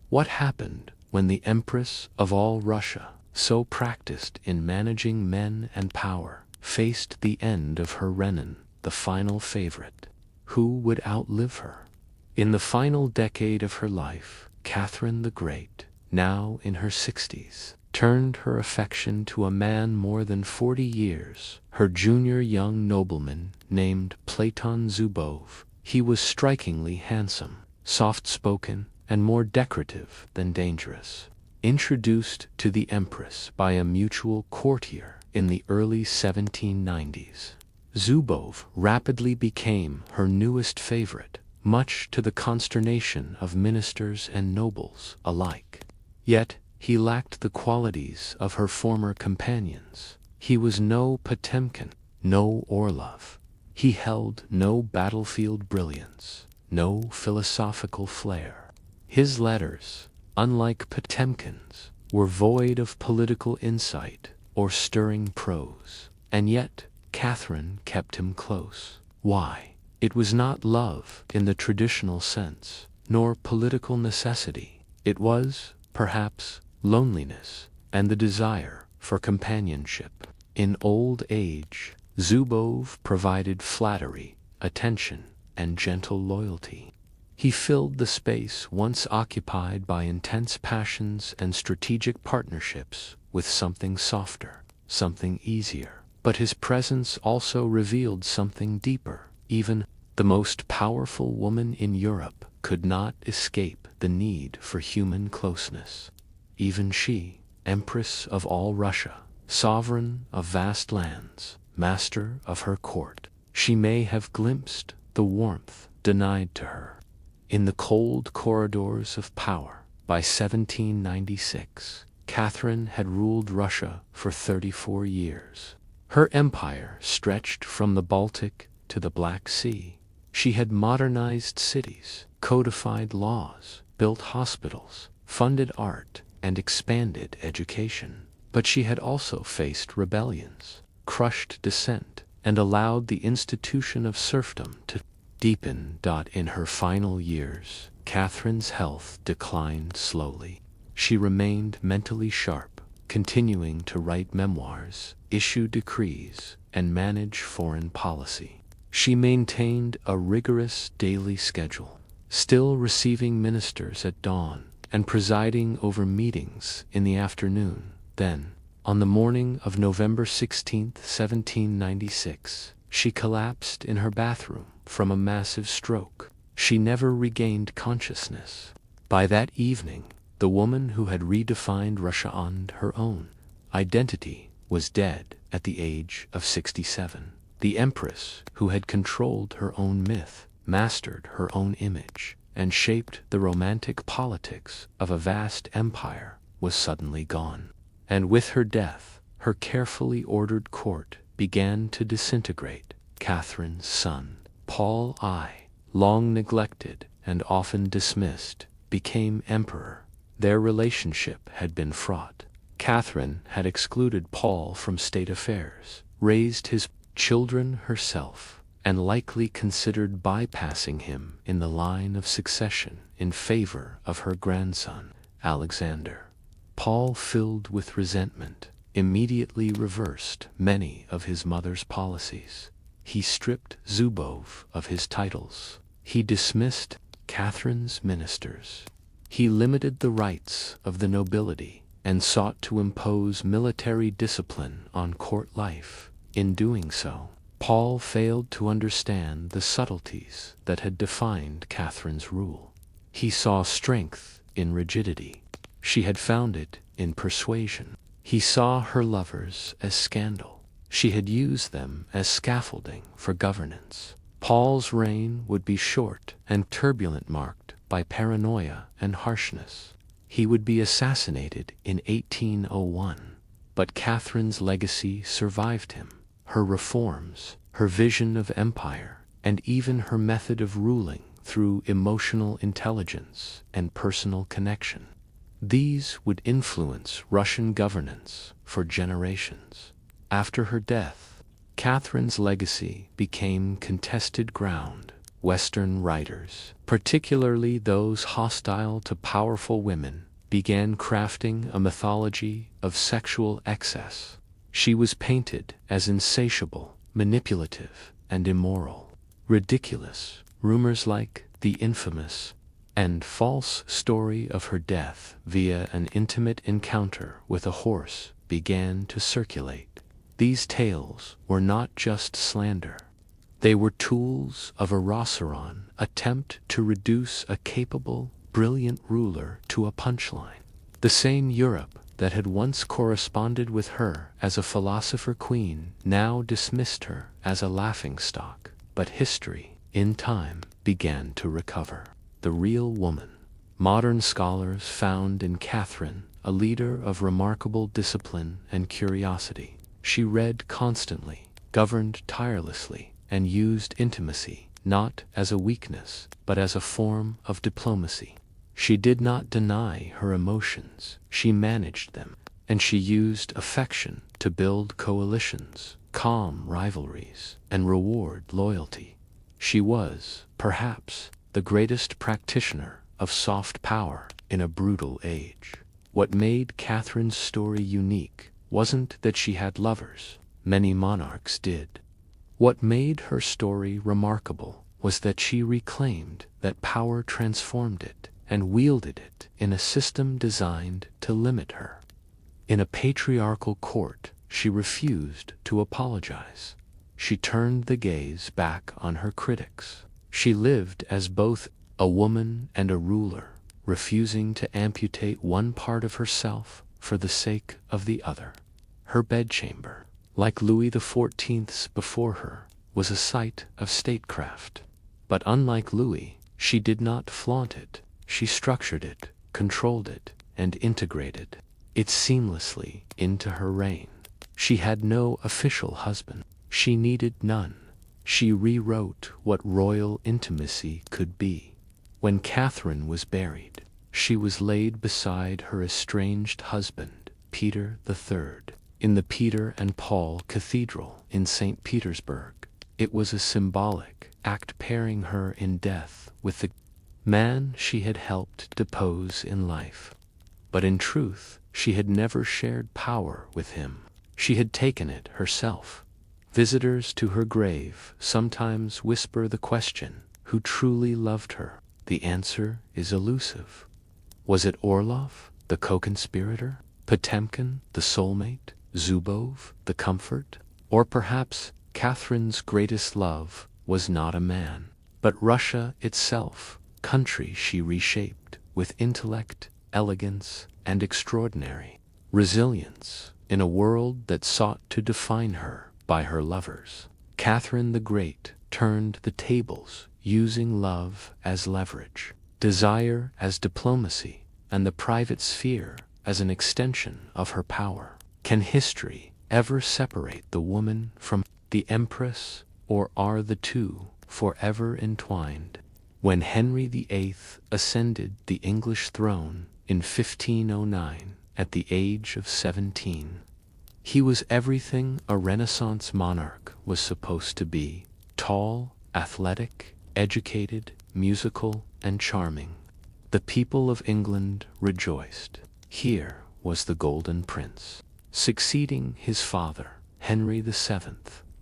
What happened when the Empress of all Russia, so practiced in managing men and power, faced the end of her reign, the final favorite? Who would outlive her? In the final decade of her life, Catherine the Great, now in her 60s, turned her affection to a man more than 40 years, her junior young nobleman named Platon Zubov. He was strikingly handsome, soft-spoken, and more decorative than dangerous. Introduced to the Empress by a mutual courtier in the early 1790s, Zubov rapidly became her newest favorite, much to the consternation of ministers and nobles alike. Yet, he lacked the qualities of her former companions. He was no Potemkin, no Orlov. He held no battlefield brilliance, no philosophical flair. His letters, unlike Potemkin's, were void of political insight or stirring prose, and yet Catherine kept him close. Why? It was not love in the traditional sense, nor political necessity. It was, perhaps, loneliness and the desire for companionship. In old age, Zubov provided flattery, attention, and gentle loyalty. He filled the space once occupied by intense passions and strategic partnerships with something softer, something easier. But his presence also revealed something deeper. Even the most powerful woman in Europe could not escape the need for human closeness. Even she, Empress of all Russia, sovereign of vast lands, master of her court, she may have glimpsed the warmth denied to her. In the cold corridors of power, by 1796, Catherine had ruled Russia for 34 years. Her empire stretched from the Baltic to the Black Sea. She had modernized cities, codified laws, built hospitals, funded art, and expanded education. But she had also faced rebellions, crushed dissent, and allowed the institution of serfdom to deepen. In her final years, Catherine's health declined slowly. She remained mentally sharp, continuing to write memoirs, issue decrees, and manage foreign policy. She maintained a rigorous daily schedule, still receiving ministers at dawn and presiding over meetings in the afternoon. Then, on the morning of November 16, 1796, she collapsed in her bathroom from a massive stroke. She never regained consciousness. By that evening, the woman who had redefined Russia and her own identity was dead at the age of 67. The Empress, who had controlled her own myth, mastered her own image, and shaped the romantic politics of a vast empire, was suddenly gone. And with her death, her carefully ordered court began to disintegrate. Catherine's son, Paul I, long neglected and often dismissed, became emperor. Their relationship had been fraught. Catherine had excluded Paul from state affairs, raised his children herself, and likely considered bypassing him in the line of succession in favor of her grandson, Alexander. Paul, filled with resentment, immediately reversed many of his mother's policies. He stripped Zubov of his titles. He dismissed Catherine's ministers. He limited the rights of the nobility and sought to impose military discipline on court life. In doing so, Paul failed to understand the subtleties that had defined Catherine's rule. He saw strength in rigidity. She had found it in persuasion. He saw her lovers as scandal. She had used them as scaffolding for governance. Paul's reign would be short and turbulent, marked by paranoia and harshness. He would be assassinated in 1801. But Catherine's legacy survived him. Her reforms, her vision of empire, and even her method of ruling through emotional intelligence and personal connection. These would influence Russian governance for generations. After her death, Catherine's legacy became contested ground. Western writers, particularly those hostile to powerful women, began crafting a mythology of sexual excess. She was painted as insatiable, manipulative, and immoral. Ridiculous rumors like the infamous and false story of her death via an intimate encounter with a horse began to circulate. These tales were not just slander. They were tools of a Rossaron attempt to reduce a capable, brilliant ruler to a punchline. The same Europe that had once corresponded with her as a philosopher queen now dismissed her as a laughingstock. But history, in time, began to recover. The real woman. Modern scholars found in Catherine a leader of remarkable discipline and curiosity. She read constantly, governed tirelessly, and used intimacy not as a weakness, but as a form of diplomacy. She did not deny her emotions, she managed them, and she used affection to build coalitions, calm rivalries, and reward loyalty. She was, perhaps, the greatest practitioner of soft power in a brutal age. What made Catherine's story unique wasn't that she had lovers. Many monarchs did. What made her story remarkable was that she reclaimed that power, transformed it, and wielded it in a system designed to limit her. In a patriarchal court, she refused to apologize. She turned the gaze back on her critics. She lived as both a woman and a ruler, refusing to amputate one part of herself for the sake of the other. Her bedchamber, like Louis XIV's before her, was a site of statecraft. But unlike Louis, she did not flaunt it. She structured it, controlled it, and integrated it seamlessly into her reign. She had no official husband. She needed none. She rewrote what royal intimacy could be. When Catherine was buried, she was laid beside her estranged husband, Peter III, in the Peter and Paul Cathedral in St. Petersburg. It was a symbolic act, pairing her in death with the man she had helped depose in life. But in truth, she had never shared power with him. She had taken it herself. Visitors to her grave sometimes whisper the question, who truly loved her? The answer is elusive. Was it Orlov, the co-conspirator? Potemkin, the soulmate? Zubov, the comfort? Or perhaps Catherine's greatest love was not a man, but Russia itself, country she reshaped with intellect, elegance, and extraordinary resilience in a world that sought to define her by her lovers. Catherine the Great turned the tables, using love as leverage, desire as diplomacy, and the private sphere as an extension of her power. Can history ever separate the woman from the empress, or are the two forever entwined? When Henry VIII ascended the English throne in 1509 at the age of 17, he was everything a Renaissance monarch was supposed to be: tall, athletic, educated, musical, and charming. The people of England rejoiced. Here was the Golden Prince, succeeding his father, Henry VII,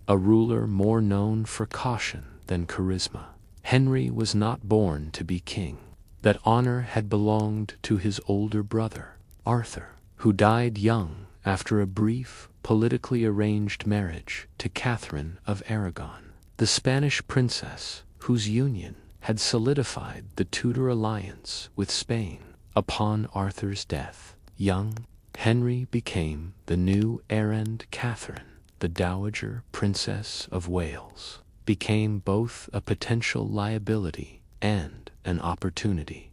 a ruler more known for caution than charisma. Henry was not born to be king. That honor had belonged to his older brother, Arthur, who died young after a brief, politically arranged marriage to Catherine of Aragon, the Spanish princess whose union had solidified the Tudor alliance with Spain. Upon Arthur's death, young Henry became the new heir, and Catherine, the Dowager Princess of Wales, became both a potential liability and an opportunity.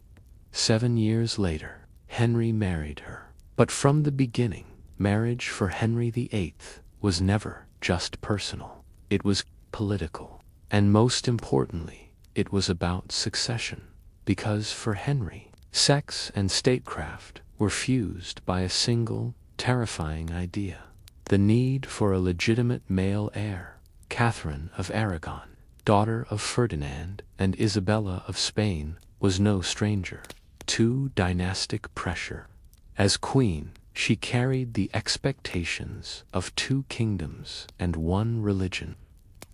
7 years later, Henry married her. But from the beginning, marriage for Henry VIII was never just personal. It was political. And most importantly, it was about succession. Because for Henry, sex and statecraft were fused by a single, terrifying idea: the need for a legitimate male heir. Catherine of Aragon, daughter of Ferdinand and Isabella of Spain, was no stranger to dynastic pressure. As queen, she carried the expectations of two kingdoms and one religion.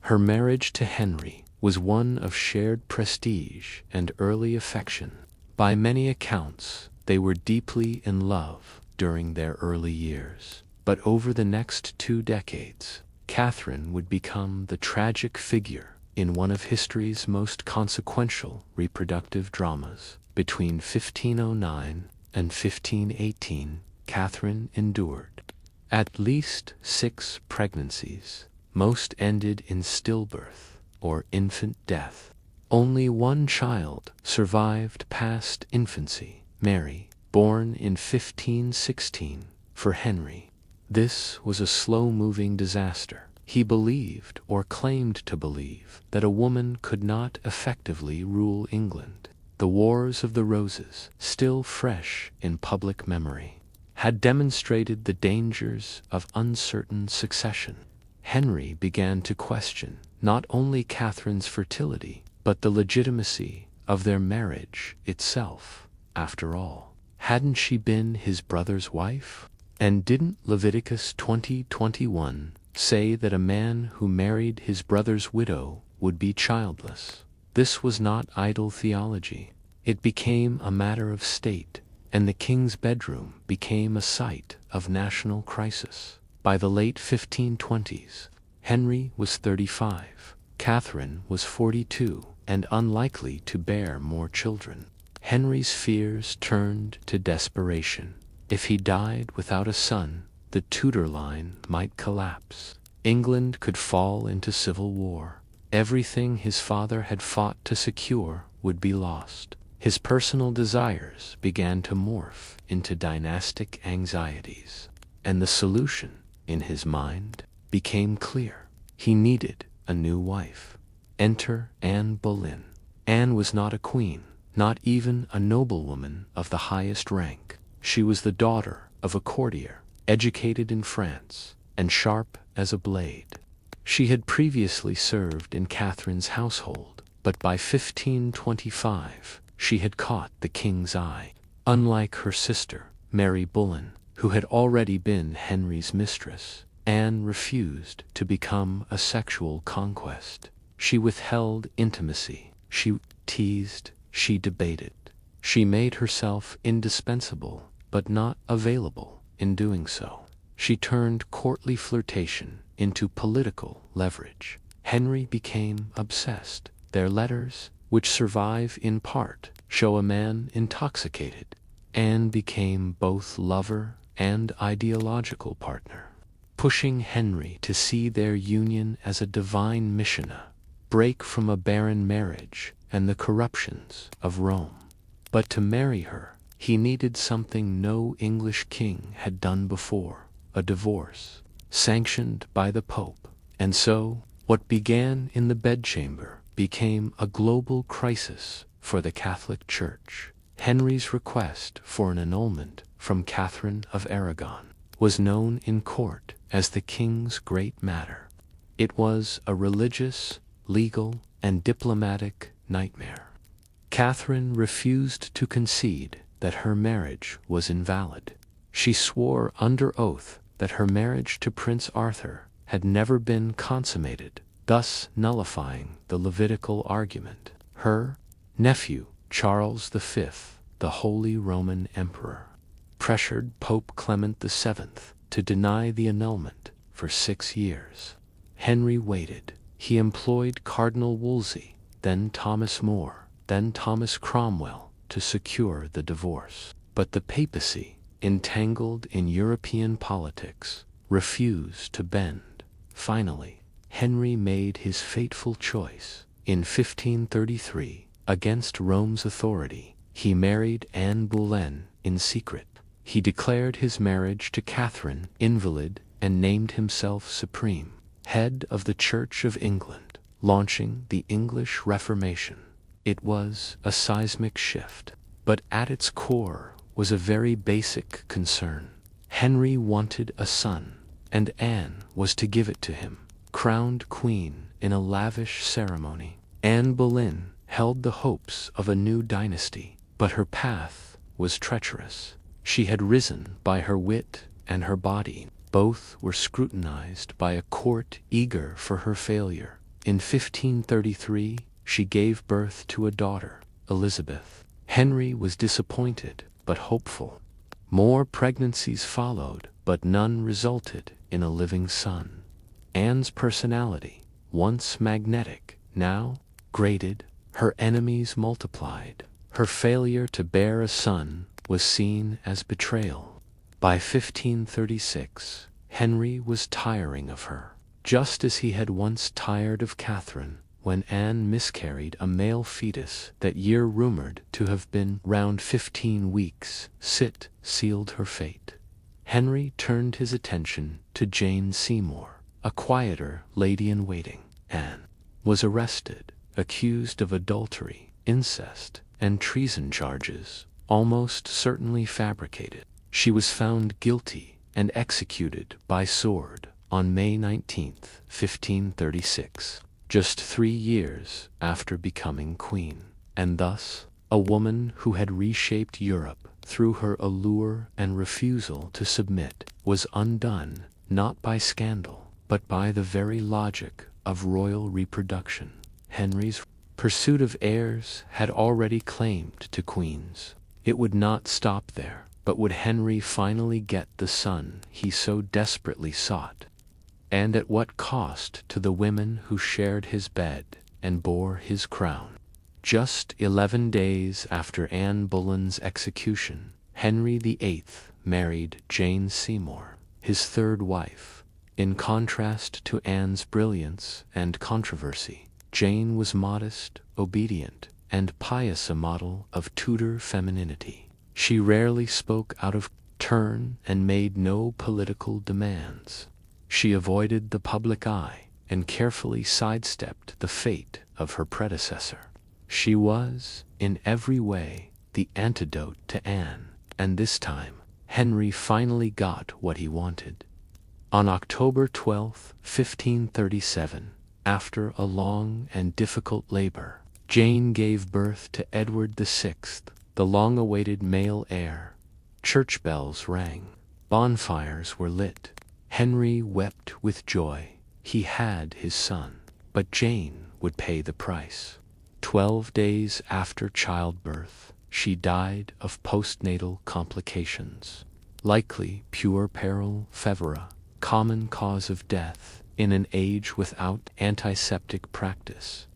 Her marriage to Henry was one of shared prestige and early affection. By many accounts, they were deeply in love during their early years. But over the next 2 decades, Catherine would become the tragic figure in one of history's most consequential reproductive dramas. Between 1509 and 1518, Catherine endured at least 6 pregnancies. Most ended in stillbirth or infant death. Only one child survived past infancy, Mary, born in 1516, for Henry. This was a slow-moving disaster. He believed, or claimed to believe, that a woman could not effectively rule England. The Wars of the Roses, still fresh in public memory, had demonstrated the dangers of uncertain succession. Henry began to question not only Catherine's fertility, but the legitimacy of their marriage itself. After all, hadn't she been his brother's wife? And didn't Leviticus 20:21 say that a man who married his brother's widow would be childless? This was not idle theology. It became a matter of state, and the king's bedroom became a site of national crisis. By the late 1520s, Henry was 35, Catherine was 42, and unlikely to bear more children. Henry's fears turned to desperation. If he died without a son, the Tudor line might collapse. England could fall into civil war. Everything his father had fought to secure would be lost. His personal desires began to morph into dynastic anxieties, and the solution, in his mind, became clear. He needed a new wife. Enter Anne Boleyn. Anne was not a queen, not even a noblewoman of the highest rank. She was the daughter of a courtier, educated in France, and sharp as a blade. She had previously served in Catherine's household, but by 1525 she had caught the king's eye. Unlike her sister, Mary Boleyn, who had already been Henry's mistress, Anne refused to become a sexual conquest. She withheld intimacy. She teased. She debated. She made herself indispensable, but not available in doing so. She turned courtly flirtation into political leverage. Henry became obsessed. Their letters, which survive in part, show a man intoxicated. Anne became both lover and ideological partner, pushing Henry to see their union as a divine mission, break from a barren marriage and the corruptions of Rome. But to marry her, he needed something no English king had done before, a divorce, sanctioned by the Pope. And so, what began in the bedchamber became a global crisis for the Catholic Church. Henry's request for an annulment from Catherine of Aragon was known in court as the king's great matter. It was a religious, legal, and diplomatic nightmare. Catherine refused to concede that her marriage was invalid. She swore under oath that her marriage to Prince Arthur had never been consummated, thus nullifying the Levitical argument. Her nephew, Charles V, the Holy Roman Emperor, pressured Pope Clement VII to deny the annulment for 6 years. Henry waited. He employed Cardinal Wolsey, then Thomas More, then Thomas Cromwell, to secure the divorce. But the papacy, entangled in European politics, refused to bend. Finally, Henry made his fateful choice. In 1533, against Rome's authority, he married Anne Boleyn in secret. He declared his marriage to Catherine invalid and named himself supreme, head of the Church of England, launching the English Reformation. It was a seismic shift, but at its core was a very basic concern. Henry wanted a son, and Anne was to give it to him. crowned queen in a lavish ceremony. Anne Boleyn held the hopes of a new dynasty, but her path was treacherous. She had risen by her wit and her body. Both were scrutinized by a court eager for her failure. In 1533, she gave birth to a daughter, Elizabeth. Henry was disappointed but hopeful. More pregnancies followed, but none resulted in a living son. Anne's personality, once magnetic, now grated. Her enemies multiplied. Her failure to bear a son was seen as betrayal. By 1536, Henry was tiring of her, just as he had once tired of Catherine when Anne miscarried a male fetus that year rumored to have been round 15 weeks. Sealed her fate. Henry turned his attention to Jane Seymour, a quieter lady-in-waiting. Anne was arrested, accused of adultery, incest, and treason charges, almost certainly fabricated. She was found guilty and executed by sword on May 19, 1536, just 3 years after becoming queen. And thus, a woman who had reshaped Europe through her allure and refusal to submit was undone not by scandal, but by the very logic of royal reproduction. Henry's pursuit of heirs had already claimed to queens. It would not stop there, but would Henry finally get the son he so desperately sought? And at what cost to the women who shared his bed and bore his crown? Just 11 days after Anne Boleyn's execution, Henry VIII married Jane Seymour, his third wife. In contrast to Anne's brilliance and controversy, Jane was modest, obedient, and pious, a model of Tudor femininity. She rarely spoke out of turn and made no political demands. She avoided the public eye and carefully sidestepped the fate of her predecessor. She was, in every way, the antidote to Anne, and this time, Henry finally got what he wanted. On October 12, 1537, after a long and difficult labor, Jane gave birth to Edward VI, the long-awaited male heir. Church bells rang. Bonfires were lit. Henry wept with joy. He had his son, but Jane would pay the price. 12 days after childbirth, she died of postnatal complications, likely puerperal fever, common cause of death in an age without antiseptic practice.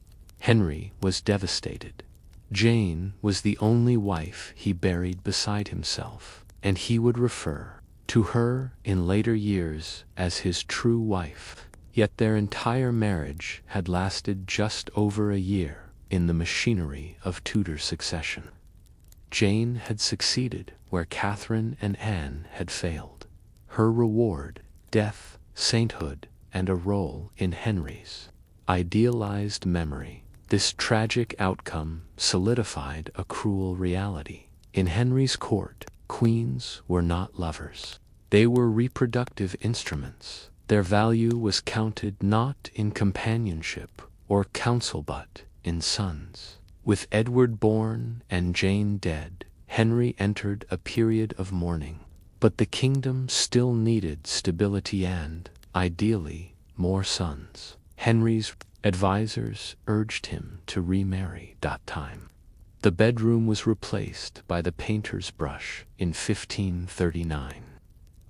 Henry was devastated. Jane was the only wife he buried beside himself, and he would refer to her in later years as his true wife. Yet their entire marriage had lasted just over a year in the machinery of Tudor succession. Jane had succeeded where Catherine and Anne had failed. Her reward, death, sainthood, and a role in Henry's idealized memory. This tragic outcome solidified a cruel reality. In Henry's court, queens were not lovers. They were reproductive instruments. Their value was counted not in companionship or counsel but in sons. With Edward born and Jane dead, Henry entered a period of mourning. But the kingdom still needed stability and, ideally, more sons. Henry's advisors urged him to remarry. The bedroom was replaced by the painter's brush in 1539.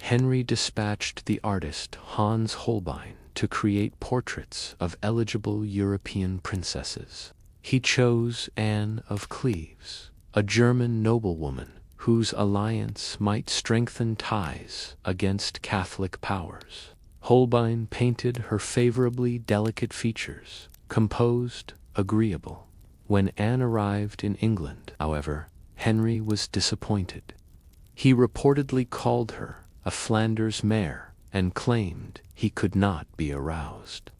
Henry dispatched the artist Hans Holbein to create portraits of eligible European princesses. He chose Anne of Cleves, a German noblewoman whose alliance might strengthen ties against Catholic powers. Holbein painted her favorably delicate features, composed, agreeable. When Anne arrived in England, however, Henry was disappointed. He reportedly called her a Flanders mare and claimed he could not be aroused.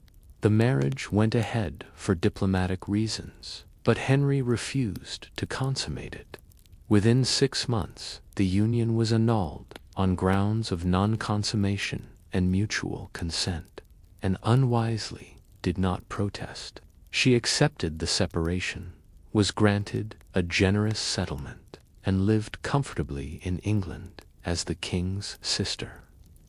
The marriage went ahead for diplomatic reasons, but Henry refused to consummate it. Within 6 months, the union was annulled on grounds of non-consummation and mutual consent. and unwisely did not protest. She accepted the separation, was granted a generous settlement, and lived comfortably in England as the king's sister.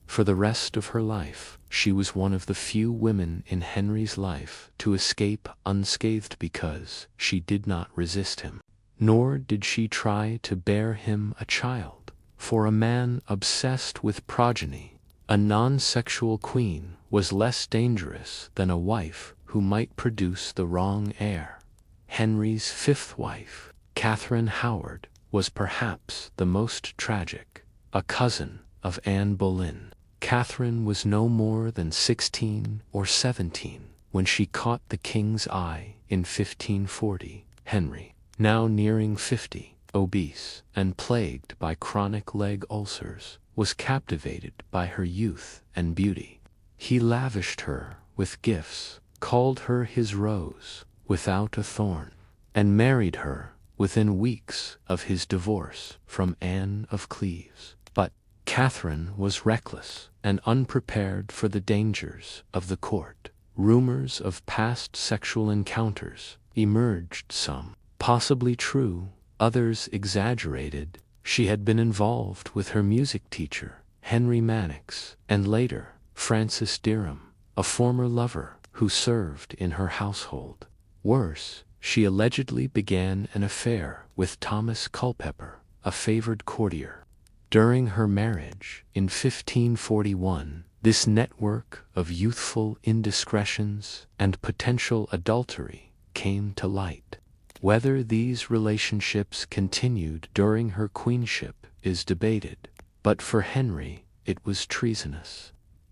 For the rest of her life, she was one of the few women in Henry's life to escape unscathed because she did not resist him. Nor did she try to bear him a child. For a man obsessed with progeny, a non-sexual queen was less dangerous than a wife who might produce the wrong heir. Henry's fifth wife, Catherine Howard, was perhaps the most tragic, a cousin of Anne Boleyn. Catherine was no more than 16 or 17 when she caught the king's eye in 1540. Henry, now nearing 50, obese and plagued by chronic leg ulcers, was captivated by her youth and beauty. He lavished her with gifts, called her his rose without a thorn, and married her within weeks of his divorce from Anne of Cleves. But Catherine was reckless and unprepared for the dangers of the court. Rumors of past sexual encounters emerged, some possibly true, others exaggerated. She had been involved with her music teacher, Henry Mannix, and later, Francis Derham, a former lover who served in her household. Worse, she allegedly began an affair with Thomas Culpeper, a favored courtier. During her marriage in 1541, this network of youthful indiscretions and potential adultery came to light. Whether these relationships continued during her queenship is debated, but for Henry it was treasonous.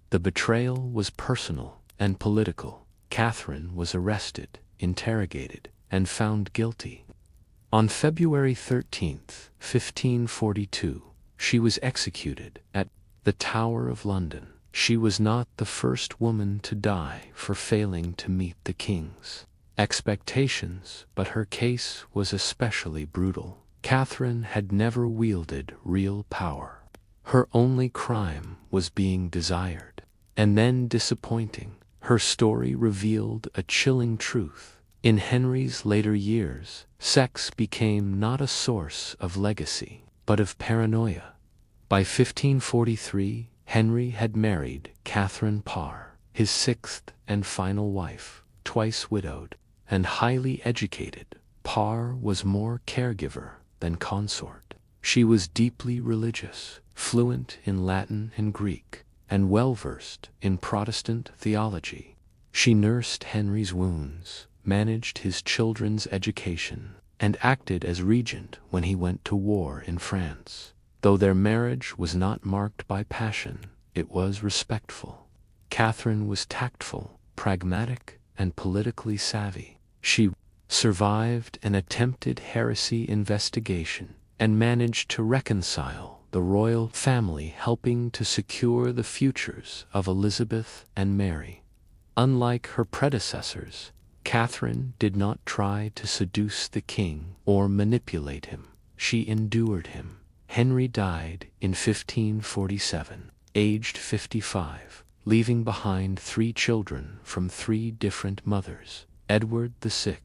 The betrayal was personal and political. Catherine was arrested, interrogated, and found guilty. On February 13, 1542, she was executed at the Tower of London. She was not the first woman to die for failing to meet the king's expectations, but her case was especially brutal. Catherine had never wielded real power. Her only crime was being desired, and then disappointing. Her story revealed a chilling truth. In Henry's later years, sex became not a source of legacy, but of paranoia. By 1543, Henry had married Catherine Parr, his sixth and final wife, twice widowed, and highly educated. Parr was more caregiver than consort. She was deeply religious, fluent in Latin and Greek, and well-versed in Protestant theology. She nursed Henry's wounds, managed his children's education, and acted as regent when he went to war in France. Though their marriage was not marked by passion, it was respectful. Catherine was tactful, pragmatic, and politically savvy. She survived an attempted heresy investigation and managed to reconcile the royal family, helping to secure the futures of Elizabeth and Mary. Unlike her predecessors, Catherine did not try to seduce the king or manipulate him. She endured him. Henry died in 1547, aged 55, leaving behind 3 children from 3 different mothers. Edward VI,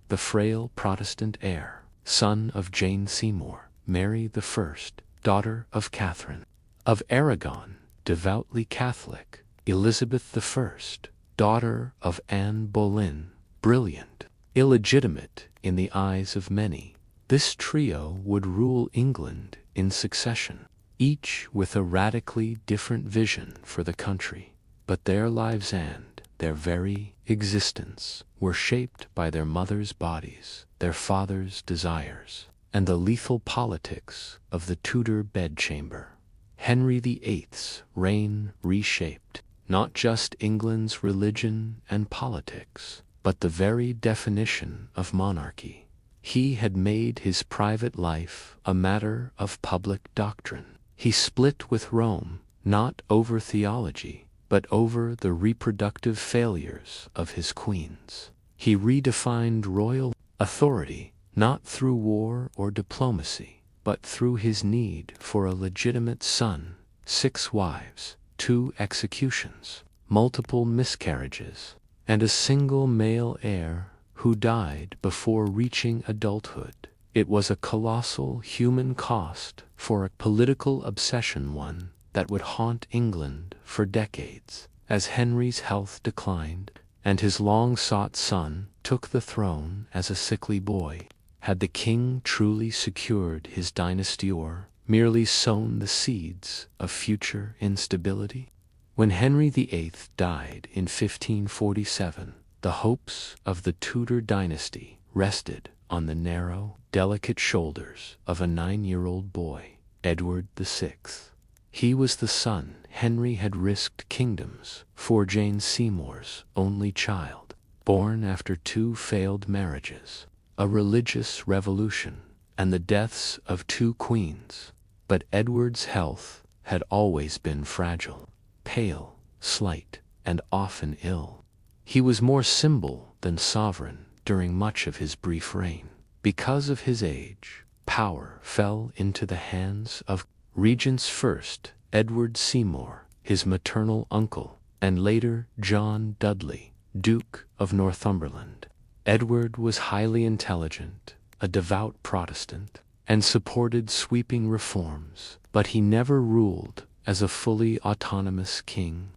the frail Protestant heir, son of Jane Seymour; Mary I, daughter of Catherine of Aragon, devoutly Catholic; Elizabeth I, daughter of Anne Boleyn, brilliant, illegitimate in the eyes of many. This trio would rule England in succession, each with a radically different vision for the country. But their lives and their very existence were shaped by their mothers' bodies, their fathers' desires, and the lethal politics of the Tudor bedchamber. Henry VIII's reign reshaped not just England's religion and politics, but the very definition of monarchy. He had made his private life a matter of public doctrine. He split with Rome, not over theology, but over the reproductive failures of his queens. He redefined royal authority, not through war or diplomacy, but through his need for a legitimate son, 6 wives, 2 executions. multiple miscarriages, and a single male heir who died before reaching adulthood. It was a colossal human cost for a political obsession, one that would haunt England for decades. As Henry's health declined and his long-sought son took the throne as a sickly boy, had the king truly secured his dynasty or merely sown the seeds of future instability? When Henry VIII died in 1547, the hopes of the Tudor dynasty rested on the narrow, delicate shoulders of a 9-year-old boy, Edward VI. He was the son Henry had risked kingdoms for, Jane Seymour's only child, born after 2 failed marriages, a religious revolution, and the deaths of 2 queens. But Edward's health had always been fragile, pale, slight, and often ill. He was more symbol than sovereign during much of his brief reign. Because of his age, power fell into the hands of regents, first Edward Seymour, his maternal uncle, and later John Dudley, Duke of Northumberland. Edward was highly intelligent, a devout Protestant, and supported sweeping reforms, but he never ruled as a fully autonomous king.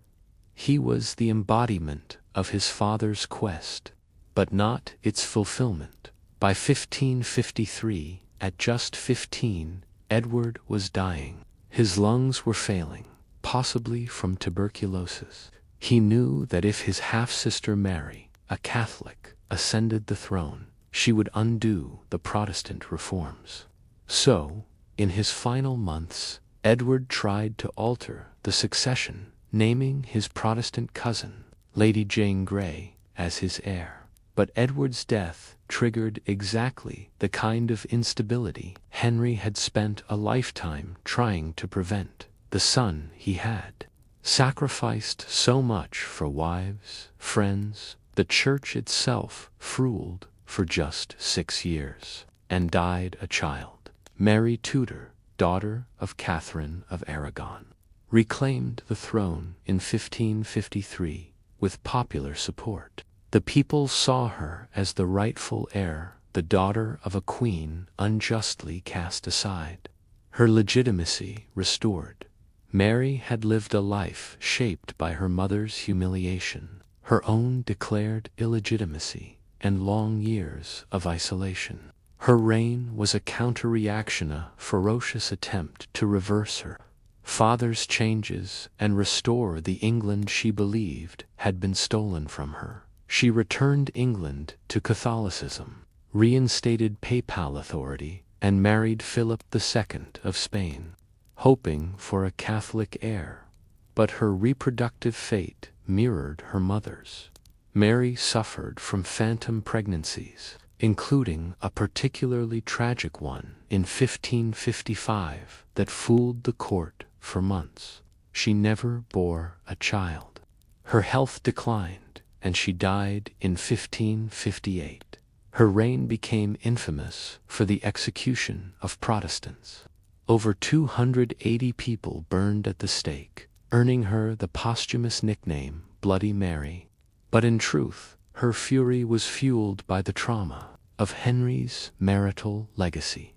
He was the embodiment of his father's quest, but not its fulfillment. By 1553, at just 15, Edward was dying. His lungs were failing, possibly from tuberculosis. He knew that if his half-sister Mary, a Catholic, ascended the throne, she would undo the Protestant reforms. So, in his final months, Edward tried to alter the succession, naming his Protestant cousin, Lady Jane Grey, as his heir. But Edward's death triggered exactly the kind of instability Henry had spent a lifetime trying to prevent. The son he had sacrificed so much for wives, friends, the church itself, ruled for just 6 years, and died a child. Mary Tudor, daughter of Catherine of Aragon, reclaimed the throne in 1553 with popular support. The people saw her as the rightful heir, the daughter of a queen unjustly cast aside, her legitimacy restored. Mary had lived a life shaped by her mother's humiliation, her own declared illegitimacy, and long years of isolation. Her reign was a counter-reaction, a ferocious attempt to reverse her father's changes and restore the England she believed had been stolen from her. She returned England to Catholicism, reinstated papal authority, and married Philip II of Spain, hoping for a Catholic heir. But her reproductive fate mirrored her mother's. Mary suffered from phantom pregnancies, including a particularly tragic one in 1555 that fooled the court for months. She never bore a child. Her health declined, and she died in 1558. Her reign became infamous for the execution of Protestants. Over 280 people burned at the stake, earning her the posthumous nickname Bloody Mary. But in truth, her fury was fueled by the trauma of Henry's marital legacy.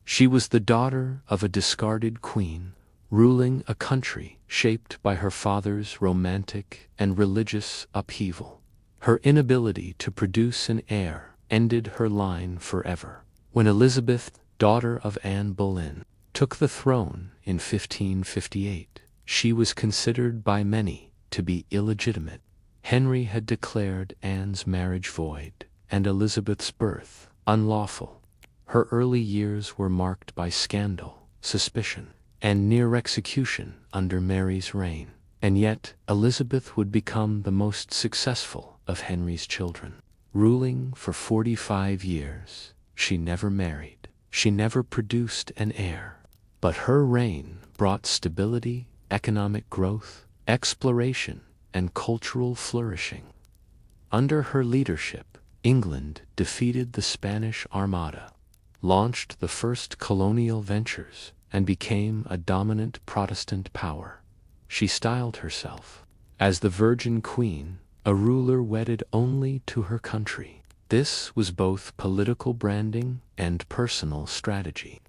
She was the daughter of a discarded queen, ruling a country shaped by her father's romantic and religious upheaval. Her inability to produce an heir ended her line forever. When Elizabeth, daughter of Anne Boleyn, took the throne in 1558, she was considered by many to be illegitimate. Henry had declared Anne's marriage void and Elizabeth's birth unlawful. Her early years were marked by scandal, suspicion, and near execution under Mary's reign. And yet, Elizabeth would become the most successful of Henry's children. Ruling for 45 years, she never married. She never produced an heir. But her reign brought stability, economic growth, exploration, and cultural flourishing. Under her leadership, England defeated the Spanish Armada, launched the first colonial ventures, and became a dominant Protestant power. She styled herself As the Virgin Queen, a ruler wedded only to her country. This was both political branding and personal strategy.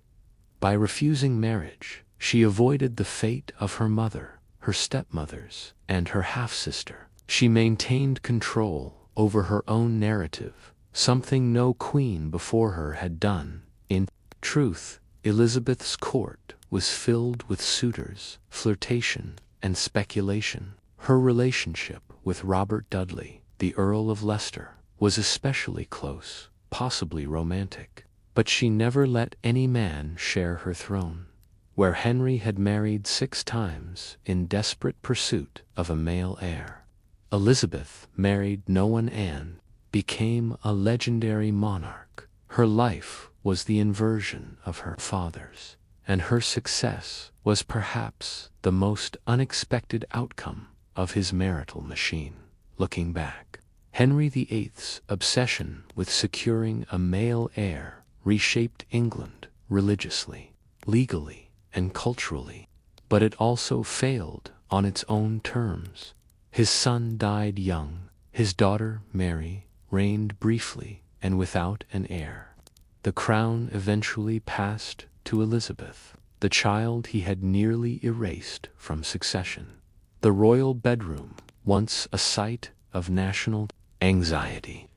By refusing marriage, she avoided the fate of her mother, her stepmothers, and her half-sister. She maintained control over her own narrative, something no queen before her had done. In truth, Elizabeth's court was filled with suitors, flirtation, and speculation. Her relationship with Robert Dudley, the Earl of Leicester, was especially close, possibly romantic. But she never let any man share her throne. Where Henry had married 6 times in desperate pursuit of a male heir, Elizabeth married no one and became a legendary monarch. Her life was the inversion of her father's, and her success was perhaps the most unexpected outcome of his marital machine. Looking back, Henry VIII's obsession with securing a male heir reshaped England religiously, legally, and culturally, but it also failed on its own terms. His son died young, his daughter Mary reigned briefly and without an heir. The crown eventually passed to Elizabeth, the child he had nearly erased from succession. The royal bedroom, once a site of national anxiety,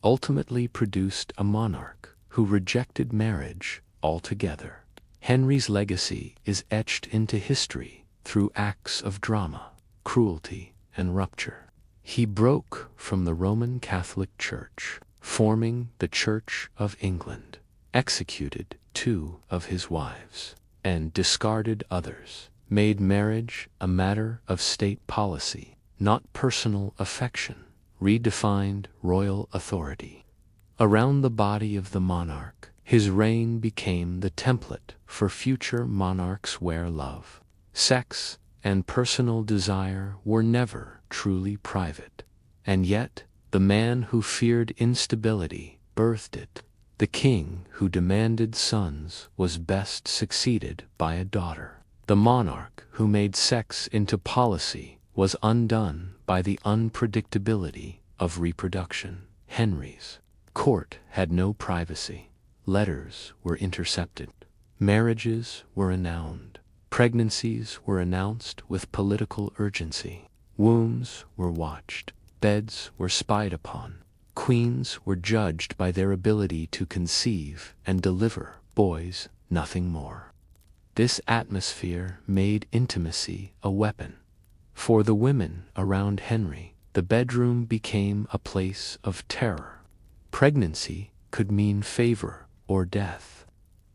ultimately produced a monarch who rejected marriage altogether. Henry's legacy is etched into history through acts of drama, cruelty, and rupture. He broke from the Roman Catholic Church, forming the Church of England, executed 2 of his wives, and discarded others, made marriage a matter of state policy, not personal affection, redefined royal authority. Around the body of the monarch, his reign became the template for future monarchs where love, sex, and personal desire were never truly private. And yet, the man who feared instability birthed it. The king who demanded sons was best succeeded by a daughter. The monarch who made sex into policy was undone by the unpredictability of reproduction. Henry's court had no privacy. Letters were intercepted. Marriages were annulled. Pregnancies were announced with political urgency. Wombs were watched. Beds were spied upon. Queens were judged by their ability to conceive and deliver. Boys, nothing more. This atmosphere made intimacy a weapon. For the women around Henry, the bedroom became a place of terror. Pregnancy could mean favor or death.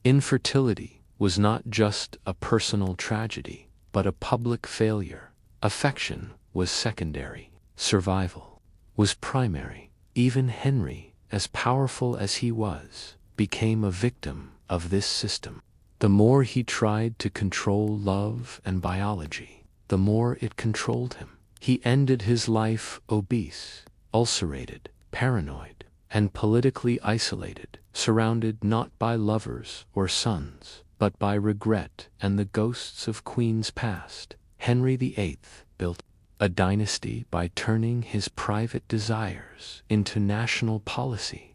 Infertility was not just a personal tragedy, but a public failure. Affection was secondary. Survival was primary. Even Henry, as powerful as he was, became a victim of this system. The more he tried to control love and biology, the more it controlled him. He ended his life obese, ulcerated, paranoid, and politically isolated, surrounded not by lovers or sons, but by regret and the ghosts of queens past. Henry VIII built a dynasty by turning his private desires into national policy.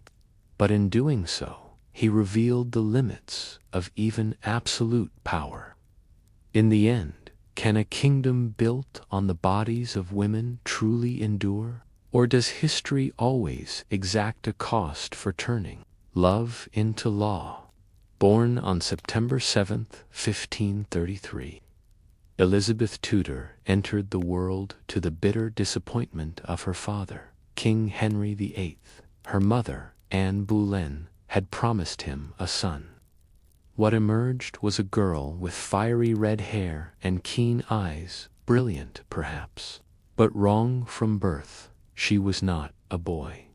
But in doing so, he revealed the limits of even absolute power. In the end, can a kingdom built on the bodies of women truly endure? Or does history always exact a cost for turning love into law? Born on September 7, 1533, Elizabeth Tudor entered the world to the bitter disappointment of her father, King Henry VIII. Her mother, Anne Boleyn, had promised him a son. What emerged was a girl with fiery red hair and keen eyes, brilliant perhaps, but wrong from birth. She was not a boy.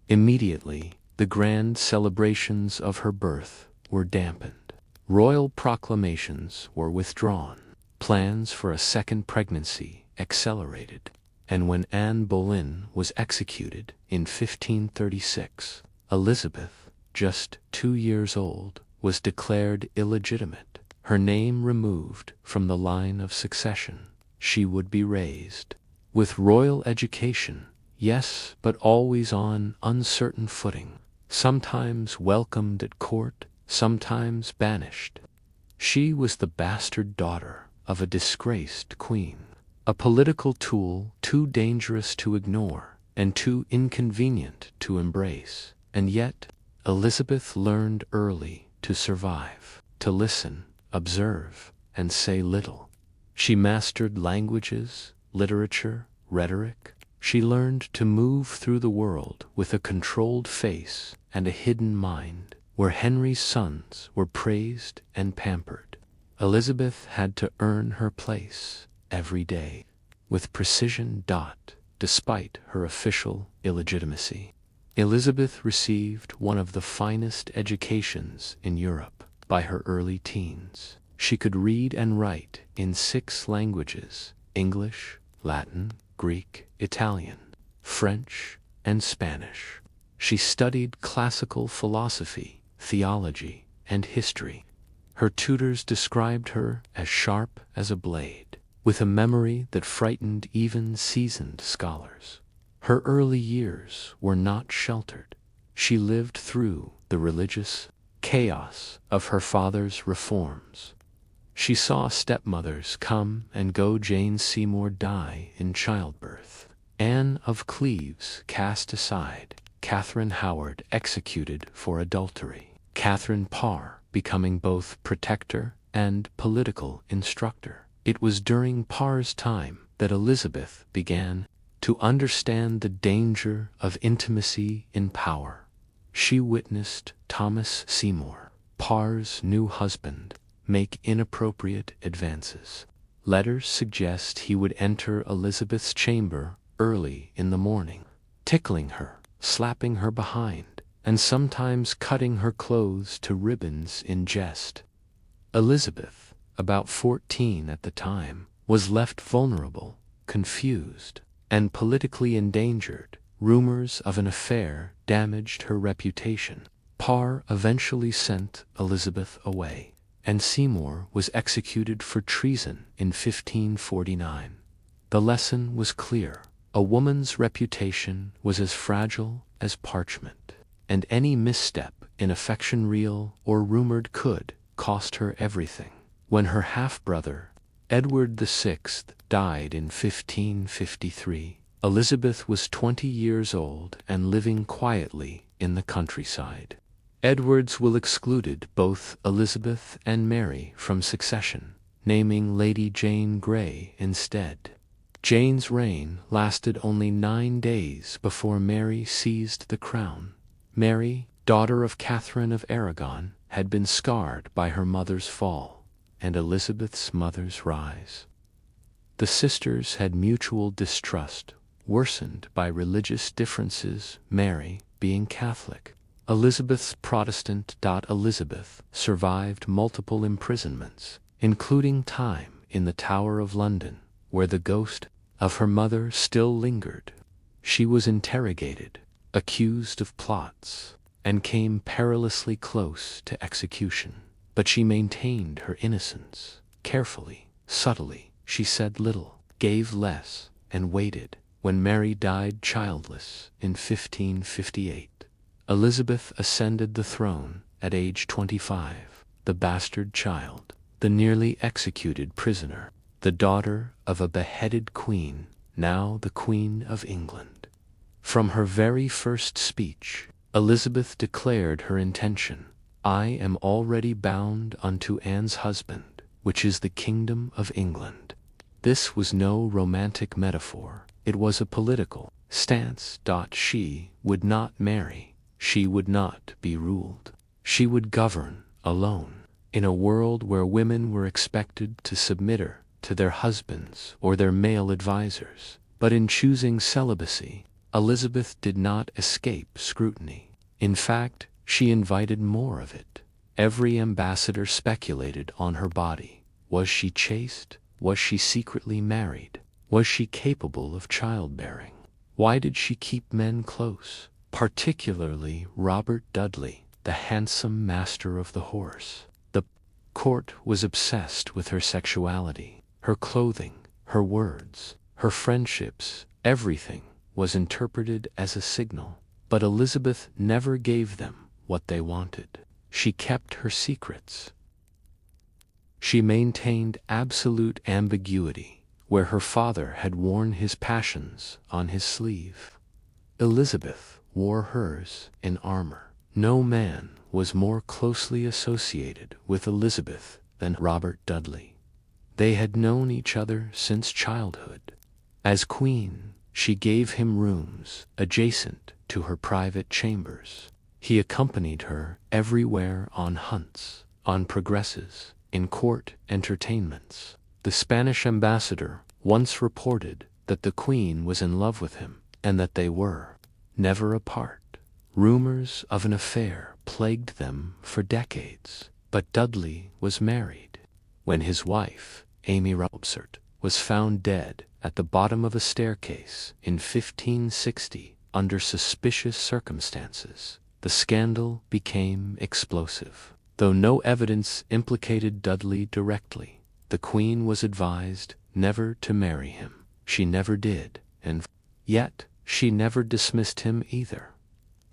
Immediately, the grand celebrations of her birth were dampened. Royal proclamations were withdrawn. Plans for a second pregnancy accelerated. And when Anne Boleyn was executed in 1536, Elizabeth, just 2 years old, was declared illegitimate. Her name removed from the line of succession. She would be raised with royal education, yes, but always on uncertain footing, sometimes welcomed at court, sometimes banished. She was the bastard daughter of a disgraced queen, a political tool too dangerous to ignore and too inconvenient to embrace. And yet, Elizabeth learned early to survive, to listen, observe, and say little. She mastered languages, literature, rhetoric. She learned to move through the world with a controlled face and a hidden mind, where Henry's sons were praised and pampered. Elizabeth had to earn her place every day, with precision. Despite her official illegitimacy, Elizabeth received one of the finest educations in Europe. By her early teens, she could read and write in 6 languages: English, Latin, Greek, Italian, French, and Spanish. She studied classical philosophy, theology, and history. Her tutors described her as sharp as a blade, with a memory that frightened even seasoned scholars. Her early years were not sheltered. She lived through the religious chaos of her father's reforms. She saw stepmothers come and go, Jane Seymour die in childbirth, Anne of Cleves cast aside, Catherine Howard executed for adultery, Catherine Parr becoming both protector and political instructor. It was during Parr's time that Elizabeth began to understand the danger of intimacy in power. She witnessed Thomas Seymour, Parr's new husband, make inappropriate advances. Letters suggest he would enter Elizabeth's chamber early in the morning, tickling her, slapping her behind, and sometimes cutting her clothes to ribbons in jest. Elizabeth, about 14 at the time, was left vulnerable, confused, and politically endangered. Rumors of an affair damaged her reputation. Parr eventually sent Elizabeth away, and Seymour was executed for treason in 1549. The lesson was clear. A woman's reputation was as fragile as parchment, and any misstep in affection, real or rumored, could cost her everything. When her half-brother, Edward VI, died in 1553, Elizabeth was 20 years old and living quietly in the countryside. Edward's will excluded both Elizabeth and Mary from succession, naming Lady Jane Grey instead. Jane's reign lasted only 9 days before Mary seized the crown. Mary, daughter of Catherine of Aragon, had been scarred by her mother's fall and Elizabeth's mother's rise. The sisters had mutual distrust, worsened by religious differences, Mary being Catholic, Elizabeth's Protestant. Elizabeth survived multiple imprisonments, including time in the Tower of London, where the ghost of her mother still lingered. She was interrogated, accused of plots, and came perilously close to execution. But she maintained her innocence. Carefully, subtly, she said little, gave less, and waited. When Mary died childless in 1558, Elizabeth ascended the throne at age 25, the bastard child, the nearly executed prisoner, the daughter of a beheaded queen, now the Queen of England. From her very first speech, Elizabeth declared her intention: "I am already bound unto Anne's husband, which is the kingdom of England." This was no romantic metaphor, it was a political stance. She would not marry, she would not be ruled, she would govern alone, in a world where women were expected to submit her to their husbands or their male advisors. But in choosing celibacy, Elizabeth did not escape scrutiny. In fact, she invited more of it. Every ambassador speculated on her body. Was she chaste? Was she secretly married? Was she capable of childbearing? Why did she keep men close, particularly Robert Dudley, the handsome master of the horse? The court was obsessed with her sexuality, her clothing, her words. Her friendships, everything, was interpreted as a signal. But Elizabeth never gave them what they wanted. She kept her secrets. She maintained absolute ambiguity, where her father had worn his passions on his sleeve. Elizabeth wore hers in armor. No man was more closely associated with Elizabeth than Robert Dudley. They had known each other since childhood. As queen, she gave him rooms adjacent to her private chambers. He accompanied her everywhere on hunts, on progresses, in court entertainments. The Spanish ambassador once reported that the queen was in love with him, and that they were never apart. Rumors of an affair plagued them for decades, but Dudley was married. When his wife, Amy Robsart, was found dead at the bottom of a staircase in 1560 under suspicious circumstances, the scandal became explosive. Though no evidence implicated Dudley directly, the Queen was advised never to marry him. She never did, and yet she never dismissed him either.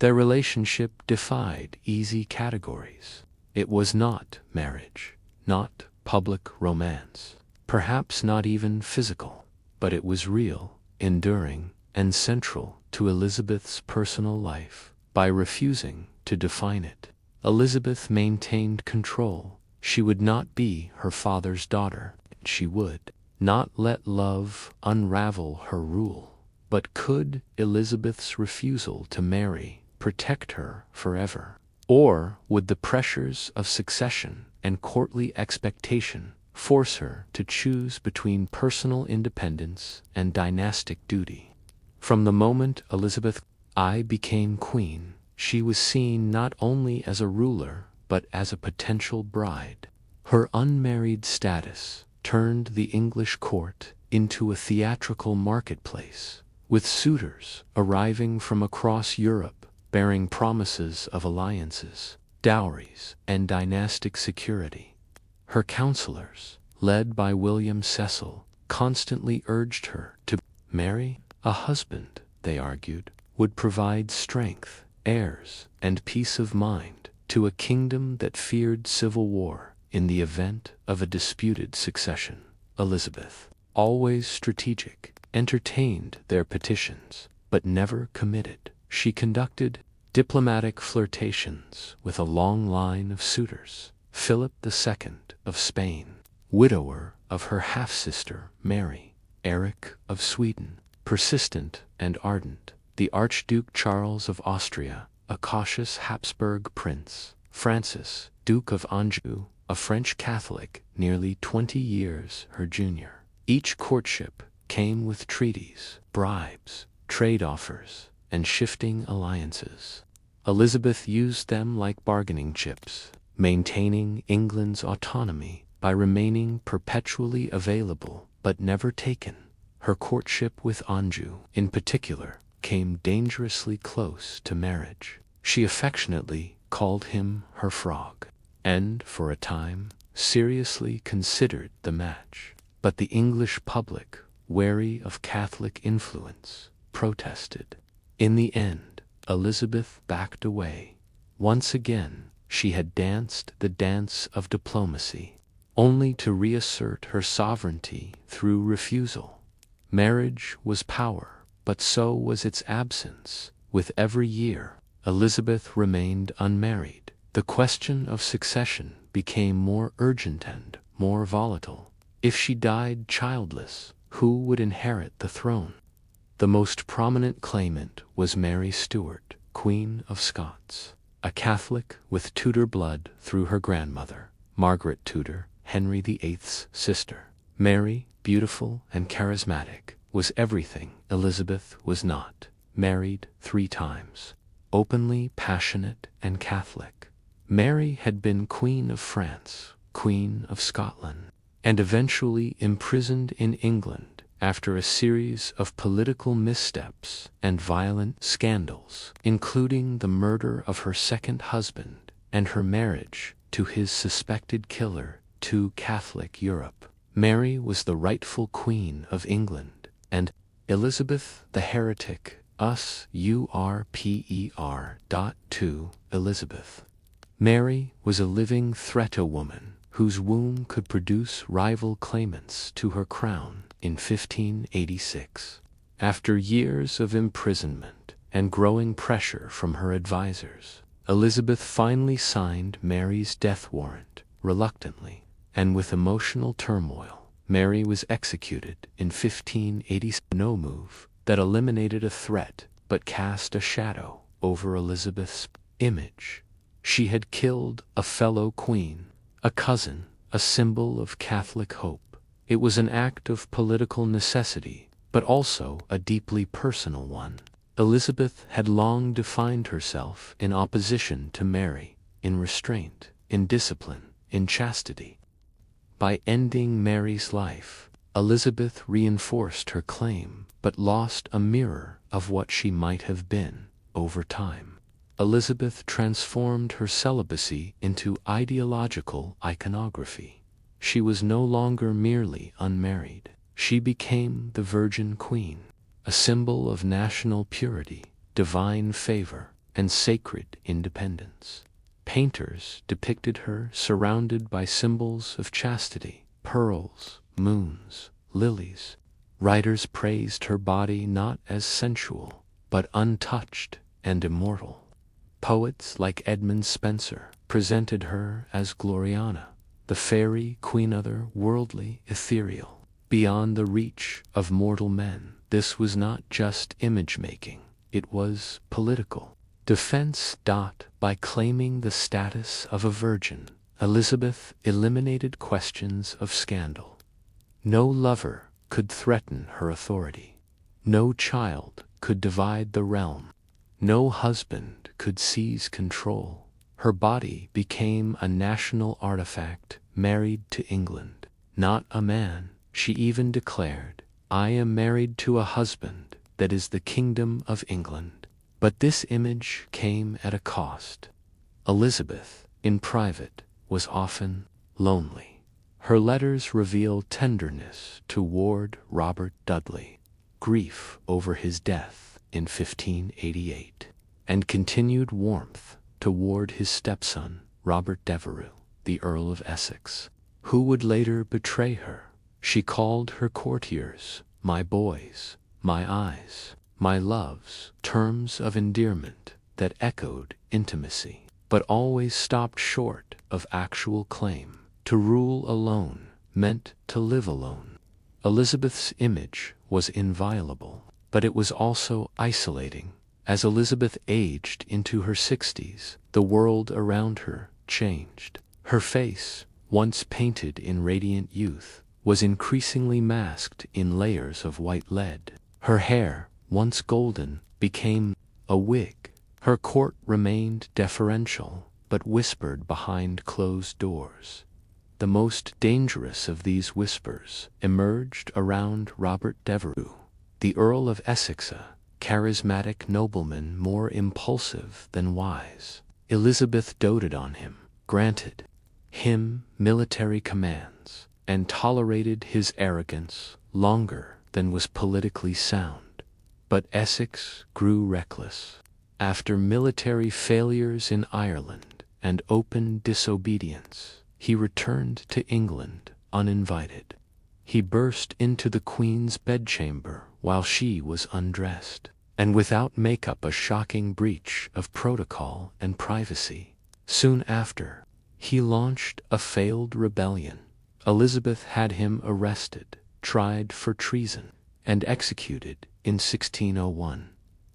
Their relationship defied easy categories. It was not marriage, not public romance, perhaps not even physical, but it was real, enduring, and central to Elizabeth's personal life. By refusing to define it, Elizabeth maintained control. She would not be her father's daughter. She would not let love unravel her rule. But could Elizabeth's refusal to marry protect her forever? Or would the pressures of succession and courtly expectation force her to choose between personal independence and dynastic duty? From the moment Elizabeth I became queen, she was seen not only as a ruler but as a potential bride. Her unmarried status turned the English court into a theatrical marketplace, with suitors arriving from across Europe bearing promises of alliances, dowries, and dynastic security. Her counselors, led by William Cecil, constantly urged her to marry. A husband, they argued, would provide strength, heirs, and peace of mind to a kingdom that feared civil war in the event of a disputed succession. Elizabeth, always strategic, entertained their petitions, but never committed. She conducted diplomatic flirtations with a long line of suitors. Philip II of Spain, widower of her half-sister Mary; Eric of Sweden, persistent and ardent; the Archduke Charles of Austria, a cautious Habsburg prince; Francis, Duke of Anjou, a French Catholic nearly 20 years her junior. Each courtship came with treaties, bribes, trade offers, and shifting alliances. Elizabeth used them like bargaining chips, maintaining England's autonomy by remaining perpetually available but never taken. Her courtship with Anjou, in particular, came dangerously close to marriage. She affectionately called him her frog, and, for a time, seriously considered the match. But the English public, wary of Catholic influence, protested. In the end, Elizabeth backed away. Once again, she had danced the dance of diplomacy, only to reassert her sovereignty through refusal. Marriage was power, but so was its absence. With every year, Elizabeth remained unmarried. The question of succession became more urgent and more volatile. If she died childless, who would inherit the throne? The most prominent claimant was Mary Stuart, Queen of Scots, a Catholic with Tudor blood through her grandmother, Margaret Tudor, Henry VIII's sister. Mary, beautiful and charismatic, was everything Elizabeth was not. Married 3 times, openly passionate and Catholic. Mary had been Queen of France, Queen of Scotland, and eventually imprisoned in England after a series of political missteps and violent scandals, including the murder of her second husband and her marriage to his suspected killer to Catholic Europe. Mary was the rightful Queen of England, and Elizabeth the Heretic, us URPER.2 Elizabeth. Mary was a living threat, a woman whose womb could produce rival claimants to her crown in 1586. After years of imprisonment and growing pressure from her advisors, Elizabeth finally signed Mary's death warrant reluctantly, and with emotional turmoil, Mary was executed in 1586. No move that eliminated a threat but cast a shadow over Elizabeth's image. She had killed a fellow queen, a cousin, a symbol of Catholic hope. It was an act of political necessity, but also a deeply personal one. Elizabeth had long defined herself in opposition to Mary, in restraint, in discipline, in chastity. By ending Mary's life, Elizabeth reinforced her claim, but lost a mirror of what she might have been over time. Elizabeth transformed her celibacy into ideological iconography. She was no longer merely unmarried. She became the Virgin Queen, a symbol of national purity, divine favor, and sacred independence. Painters depicted her surrounded by symbols of chastity, pearls, moons, lilies. Writers praised her body not as sensual, but untouched and immortal. Poets like Edmund Spenser presented her as Gloriana, the fairy queen, otherworldly, ethereal, beyond the reach of mortal men. This was not just image-making, it was political defense. By claiming the status of a virgin, Elizabeth eliminated questions of scandal. No lover could threaten her authority. No child could divide the realm. No husband could seize control. Her body became a national artifact, married to England, not a man. She even declared, "I am married to a husband that is the kingdom of England." But this image came at a cost. Elizabeth, in private, was often lonely. Her letters reveal tenderness toward Robert Dudley, grief over his death in 1588, and continued warmth toward his stepson, Robert Devereux, the Earl of Essex, who would later betray her. She called her courtiers "my boys," "my eyes," "my loves," terms of endearment that echoed intimacy, but always stopped short of actual claim. To rule alone meant to live alone. Elizabeth's image was inviolable, but it was also isolating. As Elizabeth aged into her 60s, the world around her changed. Her face, once painted in radiant youth, was increasingly masked in layers of white lead. Her hair, once golden, became a wig. Her court remained deferential, but whispered behind closed doors. The most dangerous of these whispers emerged around Robert Devereux, the Earl of Essex, a charismatic nobleman more impulsive than wise. Elizabeth doted on him, granted him military commands, and tolerated his arrogance longer than was politically sound. But Essex grew reckless. After military failures in Ireland and open disobedience, he returned to England uninvited. He burst into the Queen's bedchamber while she was undressed, and without makeup, a shocking breach of protocol and privacy. Soon after, he launched a failed rebellion. Elizabeth had him arrested, tried for treason, and executed in 1601.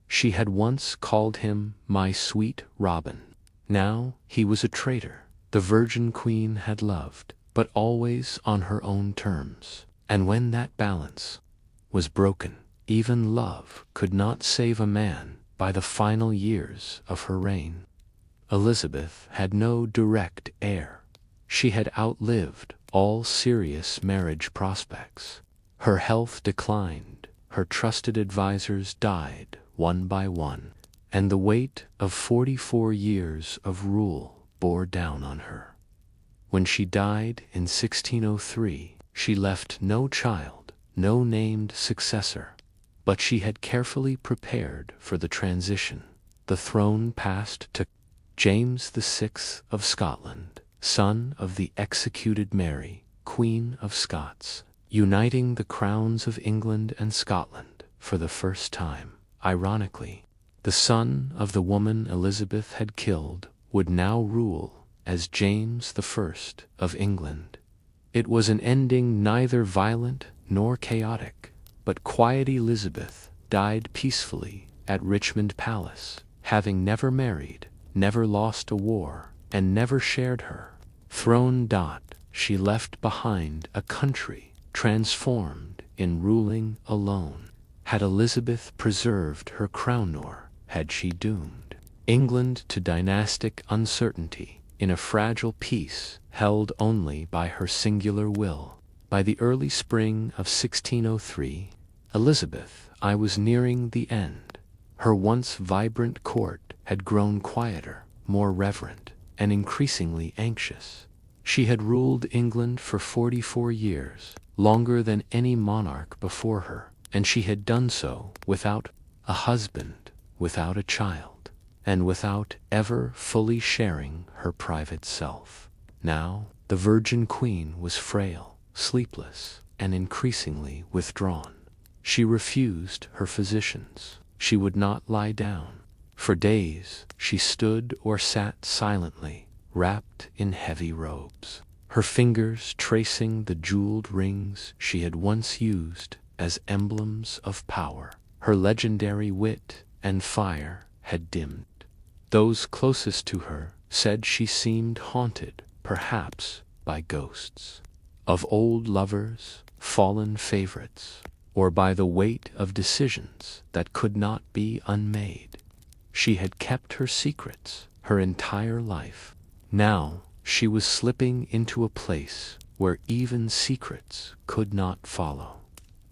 She had once called him "my sweet Robin." Now he was a traitor. The Virgin Queen had loved, but always on her own terms. And when that balance was broken, even love could not save a man. By the final years of her reign, Elizabeth had no direct heir. She had outlived all serious marriage prospects. Her health declined, her trusted advisors died one by one, and the weight of 44 years of rule bore down on her. When she died in 1603, she left no child, no named successor. But she had carefully prepared for the transition. The throne passed to James VI of Scotland, son of the executed Mary, Queen of Scots, uniting the crowns of England and Scotland for the first time. Ironically, the son of the woman Elizabeth had killed would now rule as James I of England. It was an ending neither violent nor chaotic, but quiet. Elizabeth died peacefully at Richmond Palace, having never married, never lost a war, and never shared her throne. She left behind a country transformed in ruling alone. Had Elizabeth preserved her crown, nor had she doomed England to dynastic uncertainty in a fragile peace held only by her singular will. By the early spring of 1603, Elizabeth I was nearing the end. Her once vibrant court had grown quieter, more reverent, and increasingly anxious. She had ruled England for 44 years, longer than any monarch before her, and she had done so without a husband, without a child, and without ever fully sharing her private self. Now, the Virgin Queen was frail, sleepless, and increasingly withdrawn. She refused her physicians. She would not lie down. For days, she stood or sat silently, wrapped in heavy robes, her fingers tracing the jeweled rings she had once used as emblems of power. Her legendary wit and fire had dimmed. Those closest to her said she seemed haunted, perhaps by ghosts of old lovers, fallen favorites, or by the weight of decisions that could not be unmade. She had kept her secrets her entire life. Now she was slipping into a place where even secrets could not follow.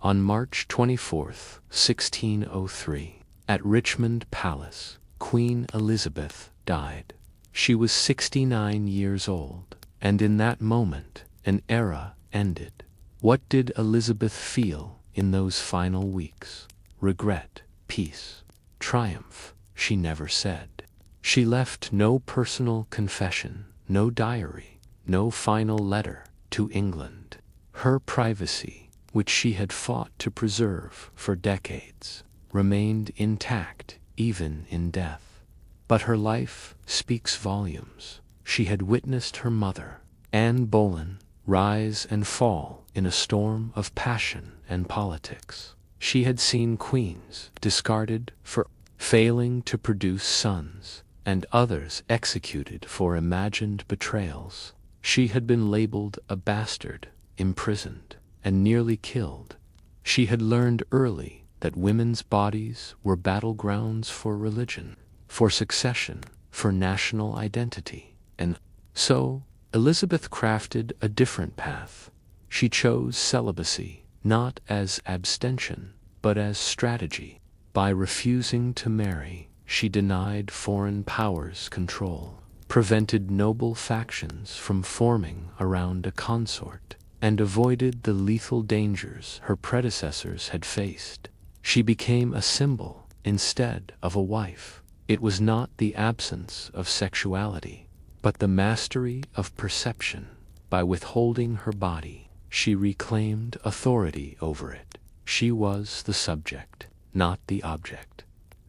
On March 24th, 1603, at Richmond Palace, Queen Elizabeth died. She was 69 years old, and in that moment, an era ended. What did Elizabeth feel in those final weeks? Regret, peace, triumph? She never said. She left no personal confession, no diary, no final letter to England. Her privacy, which she had fought to preserve for decades, remained intact even in death. But her life speaks volumes. She had witnessed her mother, Anne Boleyn, rise and fall in a storm of passion and politics. She had seen queens discarded for failing to produce sons, and others executed for imagined betrayals. She had been labeled a bastard, imprisoned, and nearly killed. She had learned early that women's bodies were battlegrounds for religion, for succession, for national identity, and so Elizabeth crafted a different path. She chose celibacy, not as abstention, but as strategy. By refusing to marry, she denied foreign powers control, prevented noble factions from forming around a consort, and avoided the lethal dangers her predecessors had faced. She became a symbol instead of a wife. It was not the absence of sexuality, but the mastery of perception. By withholding her body, she reclaimed authority over it. She was the subject, not the object.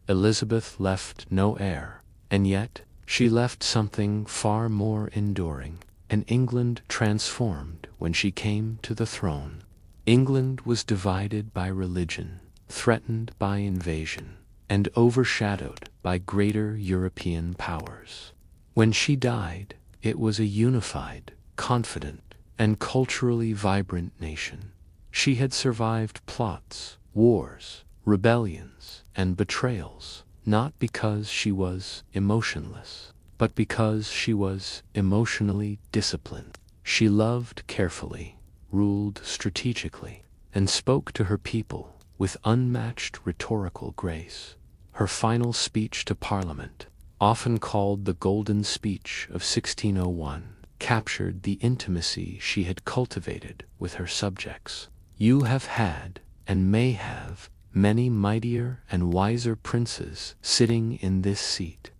Elizabeth left no heir, and yet she left something far more enduring, an England transformed when she came to the throne. England was divided by religion, threatened by invasion, and overshadowed by greater European powers. When she died, it was a unified, confident, and culturally vibrant nation. She had survived plots, wars, rebellions, and betrayals, not because she was emotionless, but because she was emotionally disciplined. She loved carefully, ruled strategically, and spoke to her people with unmatched rhetorical grace. Her final speech to Parliament, often called the Golden Speech of 1601, captured the intimacy she had cultivated with her subjects. You have had, and may have, many mightier and wiser princes sitting in this seat.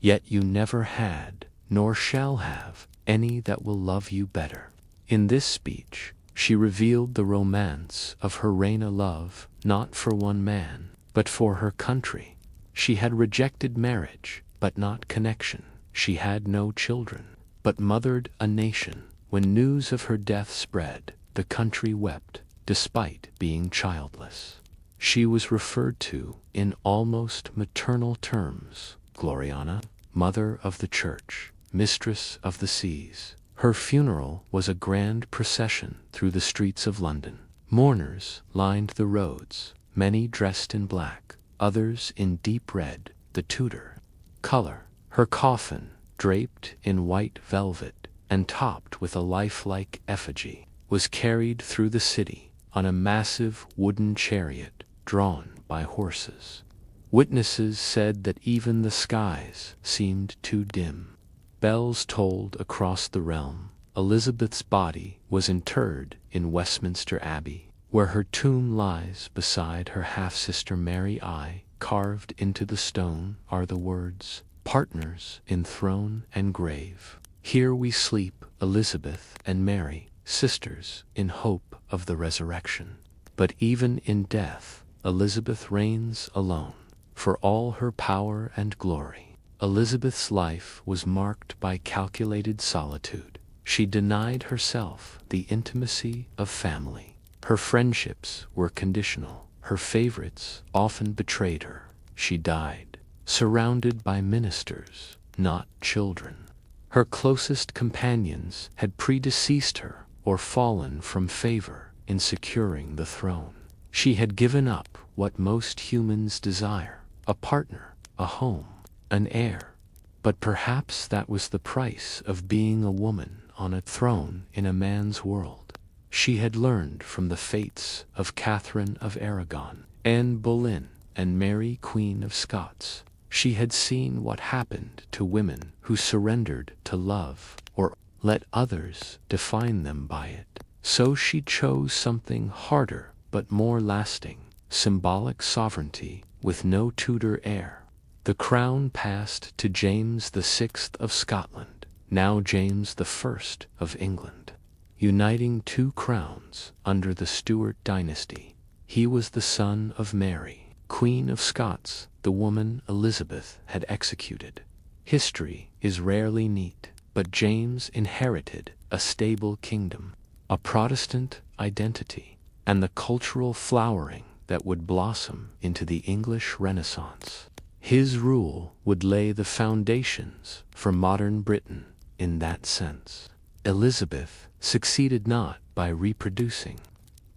Yet you never had, nor shall have, any that will love you better. In this speech, she revealed the romance of her reina love, not for one man, but for her country. She had rejected marriage, but not connection. She had no children, but mothered a nation. When news of her death spread, the country wept, despite being childless. She was referred to in almost maternal terms, Gloriana, Mother of the Church, Mistress of the Seas. Her funeral was a grand procession through the streets of London. Mourners lined the roads, many dressed in black, others in deep red, the Tudor color. Her coffin, draped in white velvet and topped with a lifelike effigy, was carried through the city on a massive wooden chariot drawn by horses. Witnesses said that even the skies seemed too dim. Bells tolled across the realm. Elizabeth's body was interred in Westminster Abbey, where her tomb lies beside her half-sister Mary. Carved into the stone are the words, "Partners in throne and grave. Here we sleep, Elizabeth and Mary, sisters in hope of the resurrection." But even in death, Elizabeth reigns alone. For all her power and glory, Elizabeth's life was marked by calculated solitude. She denied herself the intimacy of family. Her friendships were conditional. Her favorites often betrayed her. She died, surrounded by ministers, not children. Her closest companions had predeceased her or fallen from favor in securing the throne. She had given up what most humans desire: a partner, a home, an heir. But perhaps that was the price of being a woman on a throne in a man's world. She had learned from the fates of Catherine of Aragon, Anne Boleyn, and Mary, Queen of Scots. She had seen what happened to women who surrendered to love or let others define them by it. So she chose something harder but more lasting: symbolic sovereignty with no Tudor heir. The crown passed to James VI of Scotland, now James I of England, uniting two crowns under the Stuart dynasty. He was the son of Mary, Queen of Scots, the woman Elizabeth had executed. History is rarely neat, but James inherited a stable kingdom, a Protestant identity, and the cultural flowering that would blossom into the English Renaissance. His rule would lay the foundations for modern Britain in that sense. Elizabeth succeeded not by reproducing,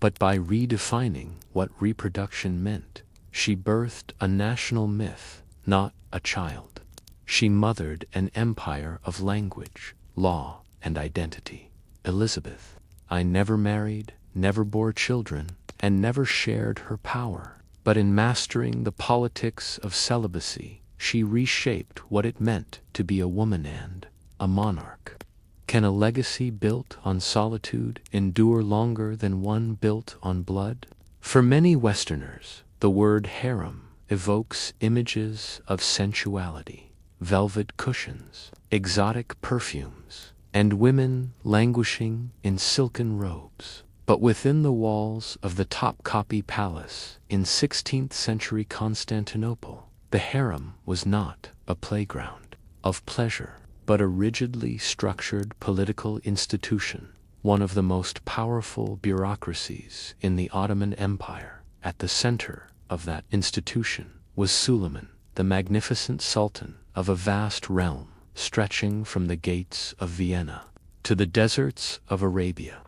but by redefining what reproduction meant. She birthed a national myth, not a child. She mothered an empire of language, law, and identity. Elizabeth, I never married, never bore children, and never shared her power. But in mastering the politics of celibacy, she reshaped what it meant to be a woman and a monarch. Can a legacy built on solitude endure longer than one built on blood? For many Westerners, the word harem evokes images of sensuality, velvet cushions, exotic perfumes, and women languishing in silken robes. But within the walls of the Topkapi Palace in 16th century Constantinople, the harem was not a playground of pleasure, but a rigidly structured political institution, one of the most powerful bureaucracies in the Ottoman Empire. At the center of that institution was Suleiman, the magnificent sultan of a vast realm stretching from the gates of Vienna to the deserts of Arabia.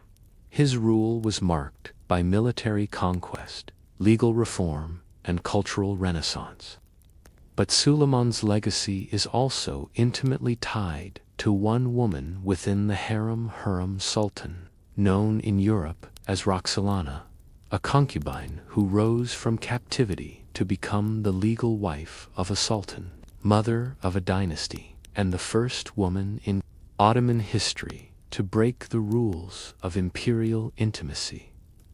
His rule was marked by military conquest, legal reform, and cultural renaissance. But Suleiman's legacy is also intimately tied to one woman within the harem sultan, known in Europe as Roxolana, a concubine who rose from captivity to become the legal wife of a sultan, mother of a dynasty, and the first woman in Ottoman history to break the rules of imperial intimacy.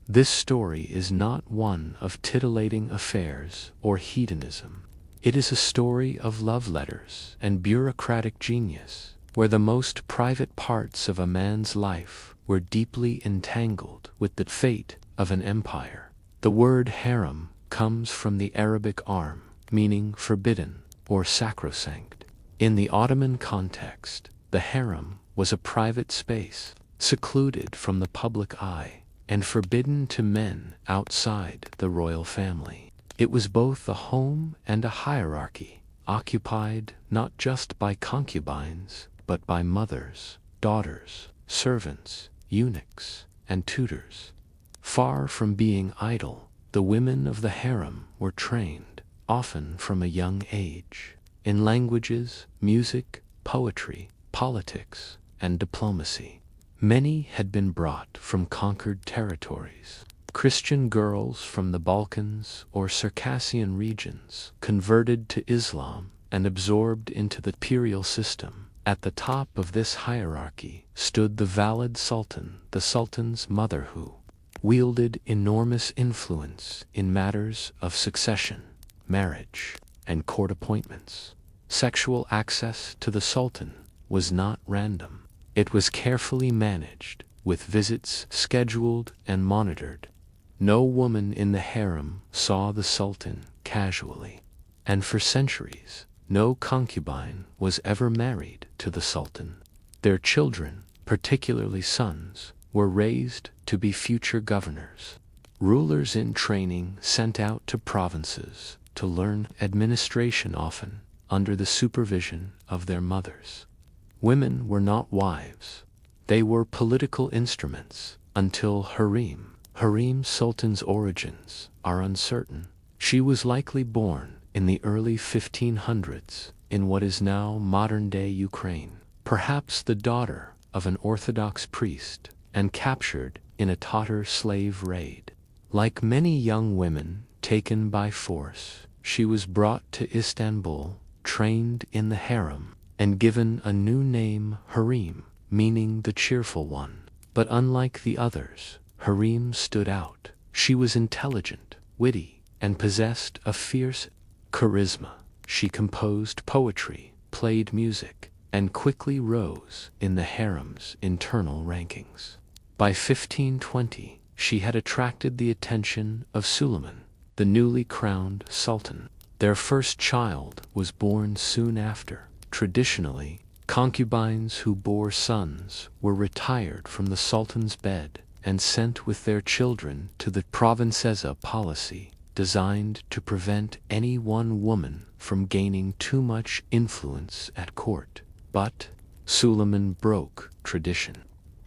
This story is not one of titillating affairs or hedonism. It is a story of love letters and bureaucratic genius, where the most private parts of a man's life were deeply entangled with the fate of an empire. The word harem comes from the Arabic arm, meaning forbidden or sacrosanct. In the Ottoman context, the harem was a private space, secluded from the public eye, and forbidden to men outside the royal family. It was both a home and a hierarchy, occupied not just by concubines, but by mothers, daughters, servants, eunuchs, and tutors. Far from being idle, the women of the harem were trained, often from a young age, in languages, music, poetry, politics, and diplomacy. Many had been brought from conquered territories. Christian girls from the Balkans or Circassian regions converted to Islam and absorbed into the imperial system. At the top of this hierarchy stood the valid sultan, the sultan's mother, who wielded enormous influence in matters of succession, marriage, and court appointments. Sexual access to the sultan was not random. It was carefully managed, with visits scheduled and monitored. No woman in the harem saw the sultan casually, and for centuries, no concubine was ever married to the sultan. Their children, particularly sons, were raised to be future governors. Rulers in training sent out to provinces to learn administration, often under the supervision of their mothers. Women were not wives. They were political instruments until harem. Harem sultan's origins are uncertain. She was likely born in the early 1500s in what is now modern-day Ukraine, perhaps the daughter of an Orthodox priest, and captured in a Tatar slave raid. Like many young women taken by force, she was brought to Istanbul, trained in the harem, and given a new name, harem, meaning the cheerful one. But unlike the others, harem stood out. She was intelligent, witty, and possessed a fierce charisma. She composed poetry, played music, and quickly rose in the harem's internal rankings. By 1520, she had attracted the attention of Suleiman, the newly crowned sultan. Their first child was born soon after. Traditionally, concubines who bore sons were retired from the sultan's bed and sent with their children to the provincesa policy, designed to prevent any one woman from gaining too much influence at court. But Suleiman broke tradition.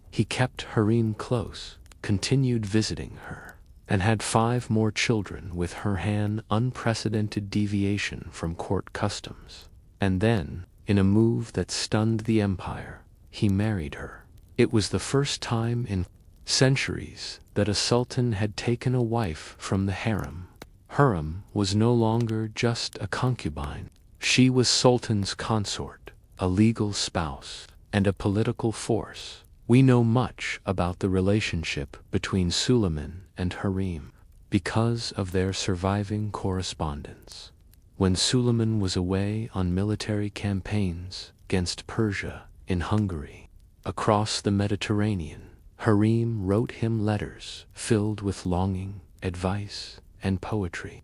He kept harem close, continued visiting her, and had 5 more children with her, an unprecedented deviation from court customs. And then, in a move that stunned the empire, he married her. It was the first time in centuries that a sultan had taken a wife from the harem. Harem was no longer just a concubine. She was sultan's consort, a legal spouse, and a political force. We know much about the relationship between Suleiman and harem because of their surviving correspondence. When Suleiman was away on military campaigns against Persia, in Hungary, across the Mediterranean, harem wrote him letters filled with longing, advice, and poetry.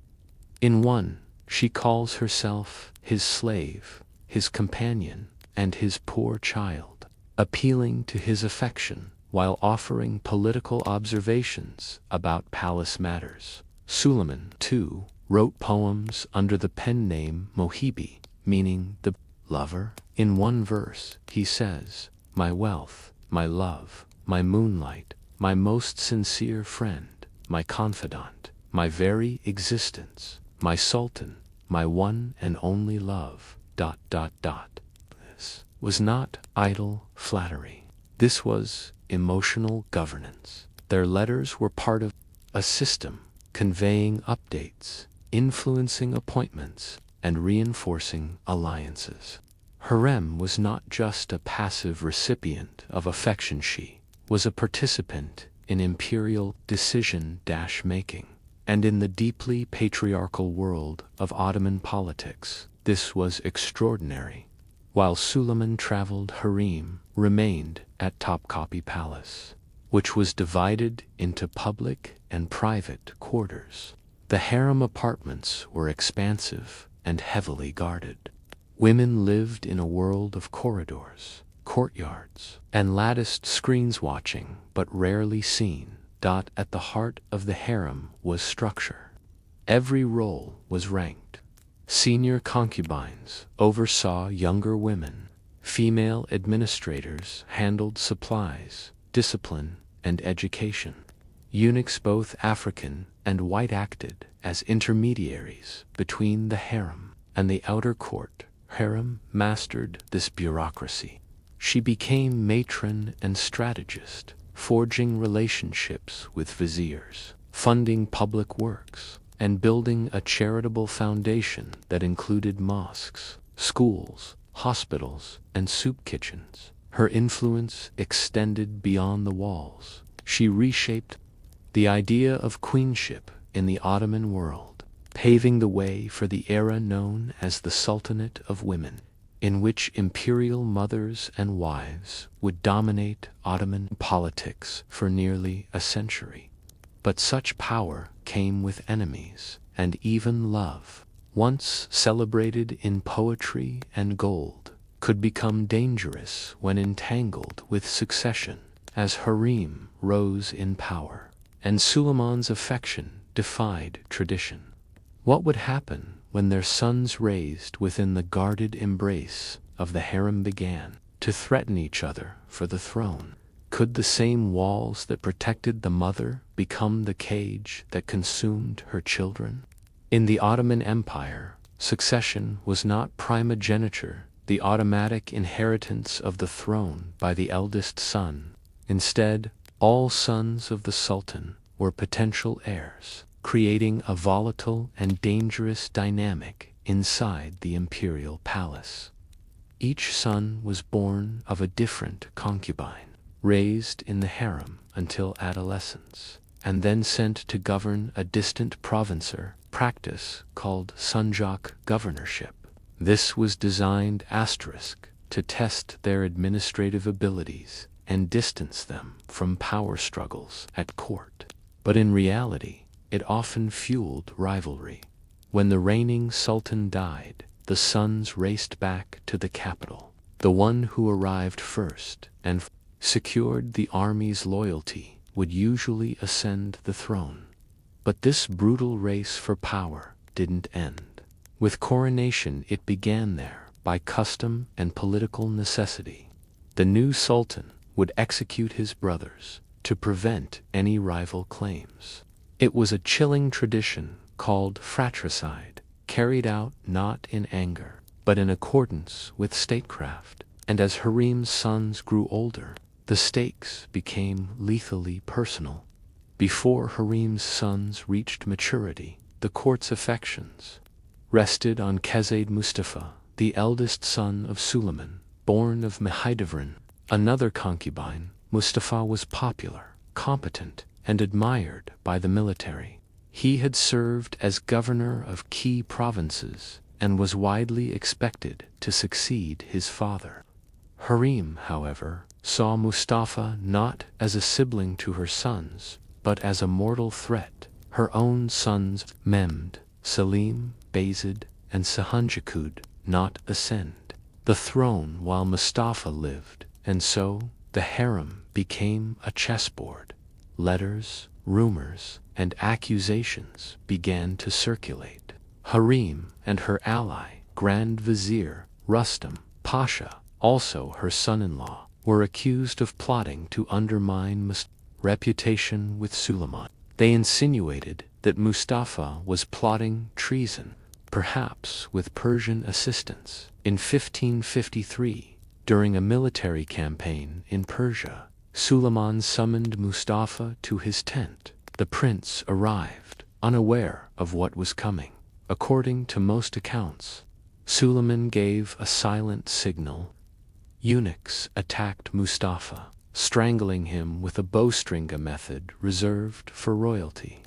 In one, she calls herself his slave, his companion, and his poor child, appealing to his affection while offering political observations about palace matters. Suleiman, too, wrote poems under the pen name Mohibi, meaning the lover. In one verse, he says, "My wealth, my love, my moonlight, my most sincere friend, my confidant, my very existence, my sultan, my one and only love, ... This was not idle flattery. This was emotional governance. Their letters were part of a system, conveying updates, influencing appointments, and reinforcing alliances. Harem was not just a passive recipient of affection, she was a participant in imperial decision-making. And in the deeply patriarchal world of Ottoman politics, this was extraordinary. While Suleiman traveled, harem remained at Topkapi Palace, which was divided into public and private quarters. The harem apartments were expansive and heavily guarded. Women lived in a world of corridors, courtyards, and latticed screens, watching but rarely seen. At the heart of the harem was structure. Every role was ranked. Senior concubines oversaw younger women. Female administrators handled supplies, discipline, and education. Eunuchs, both African and white, acted as intermediaries between the harem and the outer court. Harem mastered this bureaucracy. She became matron and strategist, forging relationships with viziers, funding public works, and building a charitable foundation that included mosques, schools, hospitals, and soup kitchens. Her influence extended beyond the walls. She reshaped the idea of queenship in the Ottoman world, paving the way for the era known as the Sultanate of Women, in which imperial mothers and wives would dominate Ottoman politics for nearly a century. But such power came with enemies, and even love, once celebrated in poetry and gold, could become dangerous when entangled with succession. As harem rose in power, and Suleiman's affection defied tradition, what would happen when their sons, raised within the guarded embrace of the harem, began to threaten each other for the throne? Could the same walls that protected the mother become the cage that consumed her children? In the Ottoman Empire, succession was not primogeniture, the automatic inheritance of the throne by the eldest son. Instead, all sons of the Sultan were potential heirs, creating a volatile and dangerous dynamic inside the imperial palace. Each son was born of a different concubine, raised in the harem until adolescence, and then sent to govern a distant province, practice called Sunjak governorship. This was designed to test their administrative abilities and distance them from power struggles at court. But in reality, it often fueled rivalry. When the reigning sultan died, the sons raced back to the capital. The one who arrived first and secured the army's loyalty would usually ascend the throne. But this brutal race for power didn't end with coronation. It began there by custom and political necessity. The new sultan would execute his brothers to prevent any rival claims. It was a chilling tradition called fratricide, carried out not in anger, but in accordance with statecraft. And as harem's sons grew older, the stakes became lethally personal. Before harem's sons reached maturity, the court's affections rested on Kezade Mustafa, the eldest son of Suleiman, born of Mahidevran, another concubine. Mustafa was popular, competent, and admired by the military. He had served as governor of key provinces and was widely expected to succeed his father. Harem, however, saw Mustafa not as a sibling to her sons, but as a mortal threat. Her own sons, Mehmed, Selim, Bayezid, and Sahanjakud, not ascend the throne while Mustafa lived, and so the harem became a chessboard. Letters, rumors, and accusations began to circulate. Harem and her ally, Grand Vizier Rustam Pasha, also her son-in-law, were accused of plotting to undermine Mustafa's reputation with Suleiman. They insinuated that Mustafa was plotting treason, perhaps with Persian assistance. In 1553, during a military campaign in Persia, Suleiman summoned Mustafa to his tent. The prince arrived, unaware of what was coming. According to most accounts, Suleiman gave a silent signal. Eunuchs attacked Mustafa, strangling him with a bowstring, a method reserved for royalty,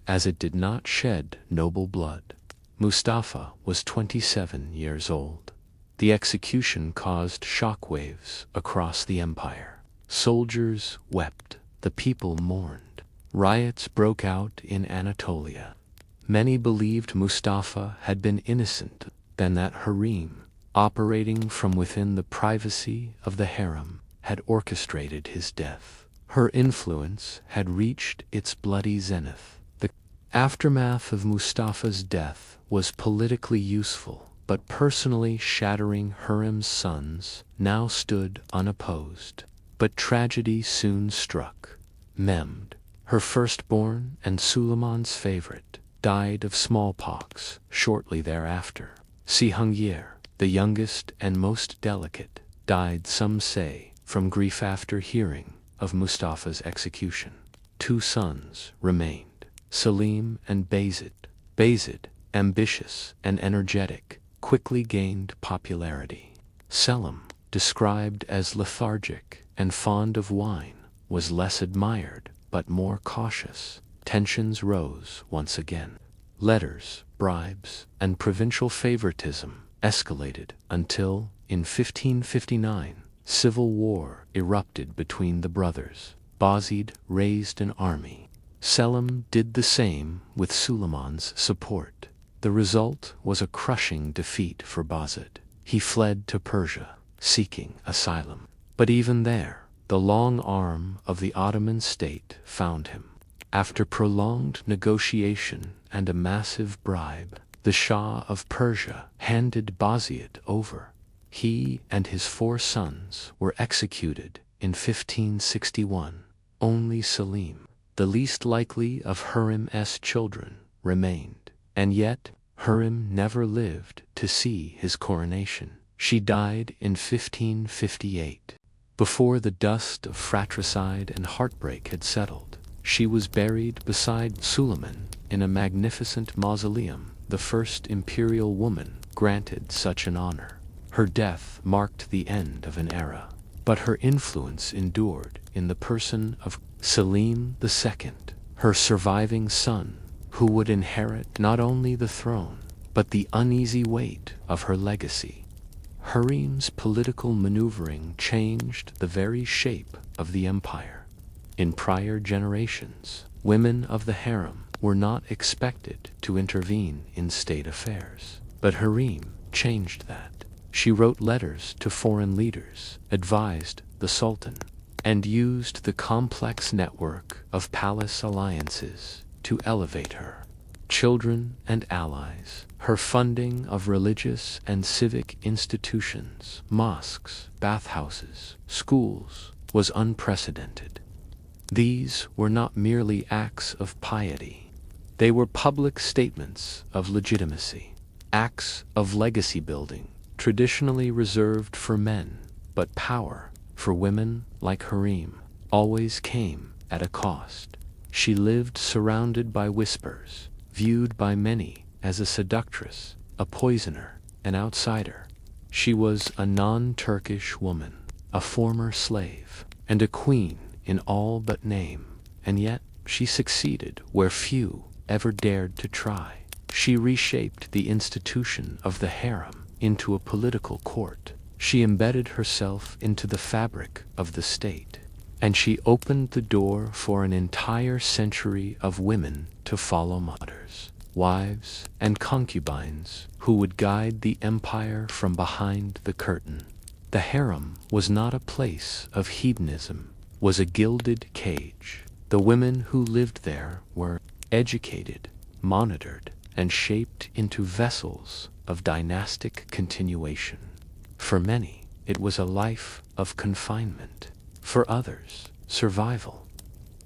as it did not shed noble blood. Mustafa was 27 years old. The execution caused shockwaves across the empire. Soldiers wept, the people mourned. Riots broke out in Anatolia. Many believed Mustafa had been innocent, and that Harem, operating from within the privacy of the harem, had orchestrated his death. Her influence had reached its bloody zenith. The aftermath of Mustafa's death was politically useful, but personally shattering. Harem's sons now stood unopposed. But tragedy soon struck. Mehmed, her firstborn and Suleiman's favorite, died of smallpox shortly thereafter. Cihangir, the youngest and most delicate, died, some say, from grief after hearing of Mustafa's execution. 2 sons remained, Selim and Bayezid. Bayezid, ambitious and energetic, quickly gained popularity. Selim, described as lethargic and fond of wine, was less admired but more cautious. Tensions rose once again. Letters, bribes, and provincial favoritism escalated until, in 1559, civil war erupted between the brothers. Bayezid raised an army. Selim did the same with Suleiman's support. The result was a crushing defeat for Bayezid. He fled to Persia, seeking asylum. But even there, the long arm of the Ottoman state found him. After prolonged negotiation and a massive bribe, the Shah of Persia handed Bayezid over. He and his 4 sons were executed in 1561. Only Selim, the least likely of Harem's children, remained. And yet, Harem never lived to see his coronation. She died in 1558. Before the dust of fratricide and heartbreak had settled, she was buried beside Suleiman in a magnificent mausoleum, the first imperial woman granted such an honor. Her death marked the end of an era, but her influence endured in the person of Selim II, her surviving son, who would inherit not only the throne, but the uneasy weight of her legacy. Harem's political maneuvering changed the very shape of the empire. In prior generations, women of the harem were not expected to intervene in state affairs. But Harem changed that. She wrote letters to foreign leaders, advised the sultan, and used the complex network of palace alliances to elevate her. Children and allies, her funding of religious and civic institutions, mosques, bathhouses, schools, was unprecedented. These were not merely acts of piety. They were public statements of legitimacy, acts of legacy building, traditionally reserved for men, but power, for women like Harem, always came at a cost. She lived surrounded by whispers, viewed by many as a seductress, a poisoner, an outsider. She was a non-Turkish woman, a former slave, and a queen in all but name, and yet she succeeded where few ever dared to try. She reshaped the institution of the harem into a political court. She embedded herself into the fabric of the state, and she opened the door for an entire century of women to follow mothers, wives, and concubines who would guide the empire from behind the curtain. The harem was not a place of hedonism, was a gilded cage. The women who lived there were educated, monitored, and shaped into vessels of dynastic continuation. For many, it was a life of confinement. For others, survival.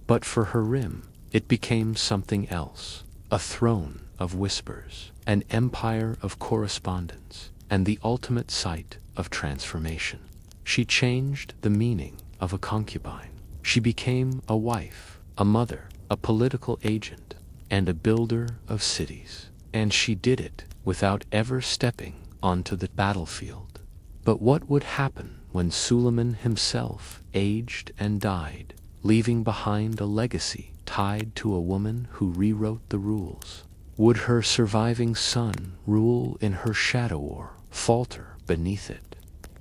But for Harem, it became something else, a throne of whispers, an empire of correspondence, and the ultimate site of transformation. She changed the meaning of a concubine. She became a wife, a mother, a political agent, and a builder of cities. And she did it without ever stepping onto the battlefield. But what would happen when Suleiman himself aged and died, leaving behind a legacy tied to a woman who rewrote the rules. Would her surviving son rule in her shadow or falter beneath it?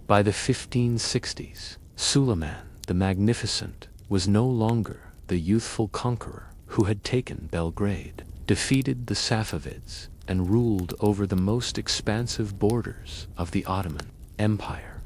By the 1560s, Suleiman the Magnificent was no longer the youthful conqueror who had taken Belgrade, defeated the Safavids, and ruled over the most expansive borders of the Ottoman Empire.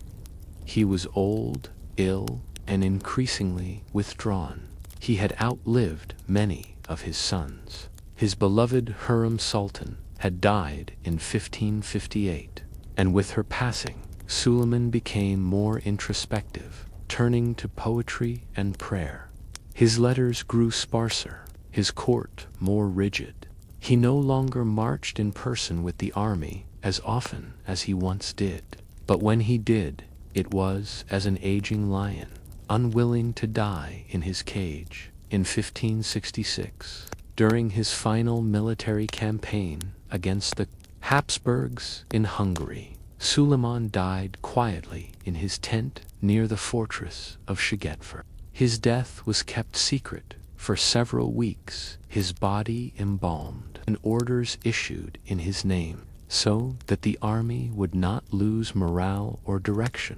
He was old, ill, and increasingly withdrawn. He had outlived many of his sons. His beloved Hurrem Sultan had died in 1558, and with her passing, Suleiman became more introspective, turning to poetry and prayer. His letters grew sparser, his court more rigid. He no longer marched in person with the army as often as he once did, but when he did, it was as an aging lion, unwilling to die in his cage. In 1566, during his final military campaign against the Habsburgs in Hungary, Suleiman died quietly in his tent near the fortress of Szigetver. His death was kept secret for several weeks, his body embalmed, and orders issued in his name, so that the army would not lose morale or direction.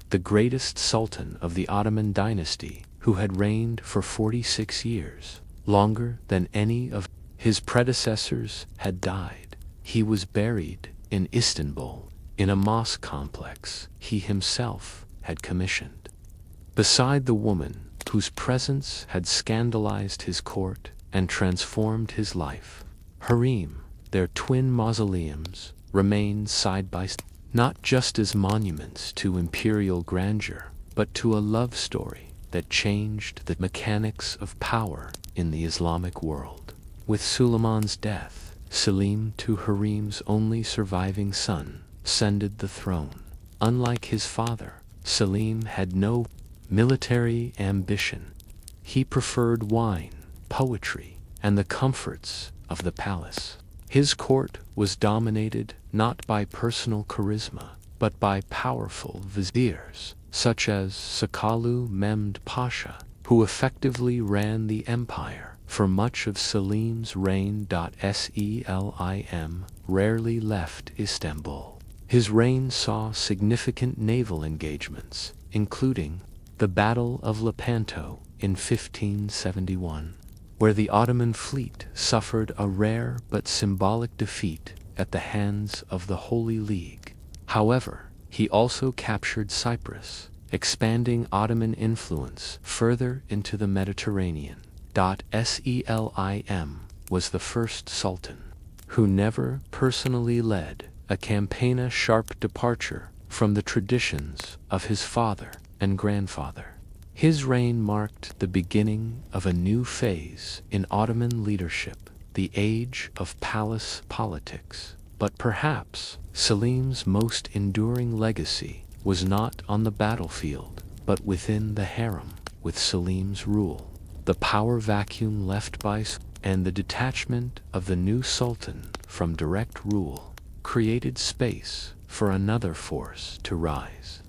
The greatest sultan of the Ottoman dynasty, who had reigned for 46 years, longer than any of his predecessors, had died. He was buried in Istanbul, in a mosque complex he himself had commissioned. Beside the woman whose presence had scandalized his court and transformed his life, Harem, their twin mausoleums, remained side by side, not just as monuments to imperial grandeur, but to a love story that changed the mechanics of power in the Islamic world. With Suleiman's death, Selim, to Harem's only surviving son, ascended the throne. Unlike his father, Selim had no military ambition. He preferred wine, poetry, and the comforts of the palace. His court was dominated not by personal charisma, but by powerful viziers, such as Sakalu Mehmed Pasha, who effectively ran the empire for much of Selim's reign. Selim rarely left Istanbul. His reign saw significant naval engagements, including the Battle of Lepanto in 1571, where the Ottoman fleet suffered a rare but symbolic defeat at the hands of the Holy League. However, he also captured Cyprus, expanding Ottoman influence further into the Mediterranean. Selim was the first sultan who never personally led a campaign, a sharp departure from the traditions of his father and grandfather. His reign marked the beginning of a new phase in Ottoman leadership, the age of palace politics. But perhaps Selim's most enduring legacy was not on the battlefield, but within the harem. With Selim's rule, the power vacuum left by and the detachment of the new sultan from direct rule created space for another force to rise.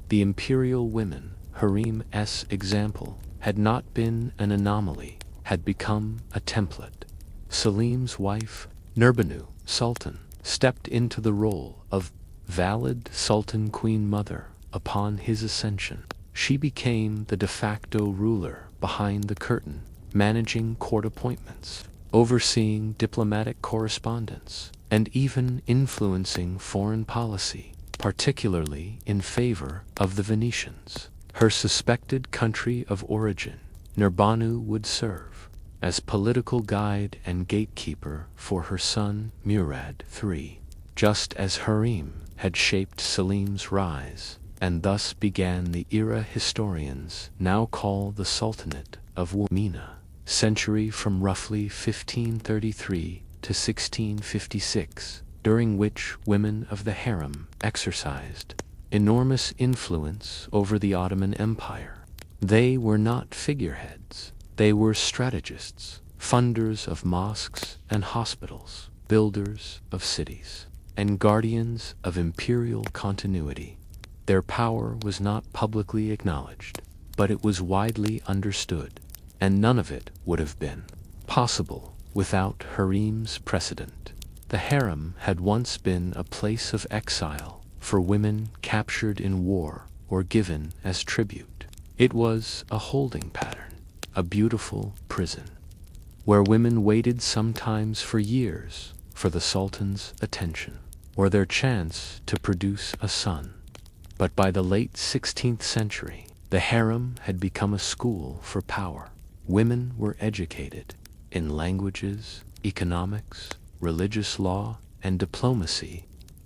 The imperial women, Harem's example, had not been an anomaly, had become a template. Selim's wife, Nurbanu Sultan, stepped into the role of valid Sultan Queen Mother upon his ascension. She became the de facto ruler behind the curtain, managing court appointments, overseeing diplomatic correspondence, and even influencing foreign policy, particularly in favor of the Venetians. Her suspected country of origin, Nurbanu, would serve as political guide and gatekeeper for her son Murad III, just as Harem had shaped Selim's rise, and thus began the era historians now call the Sultanate of Wamena, century from roughly 1533 to 1656, during which women of the harem exercised enormous influence over the Ottoman Empire. They were not figureheads. They were strategists, funders of mosques and hospitals, builders of cities, and guardians of imperial continuity. Their power was not publicly acknowledged, but it was widely understood, and none of it would have been possible without harems precedent. The harem had once been a place of exile for women captured in war or given as tribute. It was a holding pattern, a beautiful prison, where women waited sometimes for years for the sultan's attention, or their chance to produce a son. But by the late 16th century, the harem had become a school for power. Women were educated in languages, economics, religious law, and diplomacy.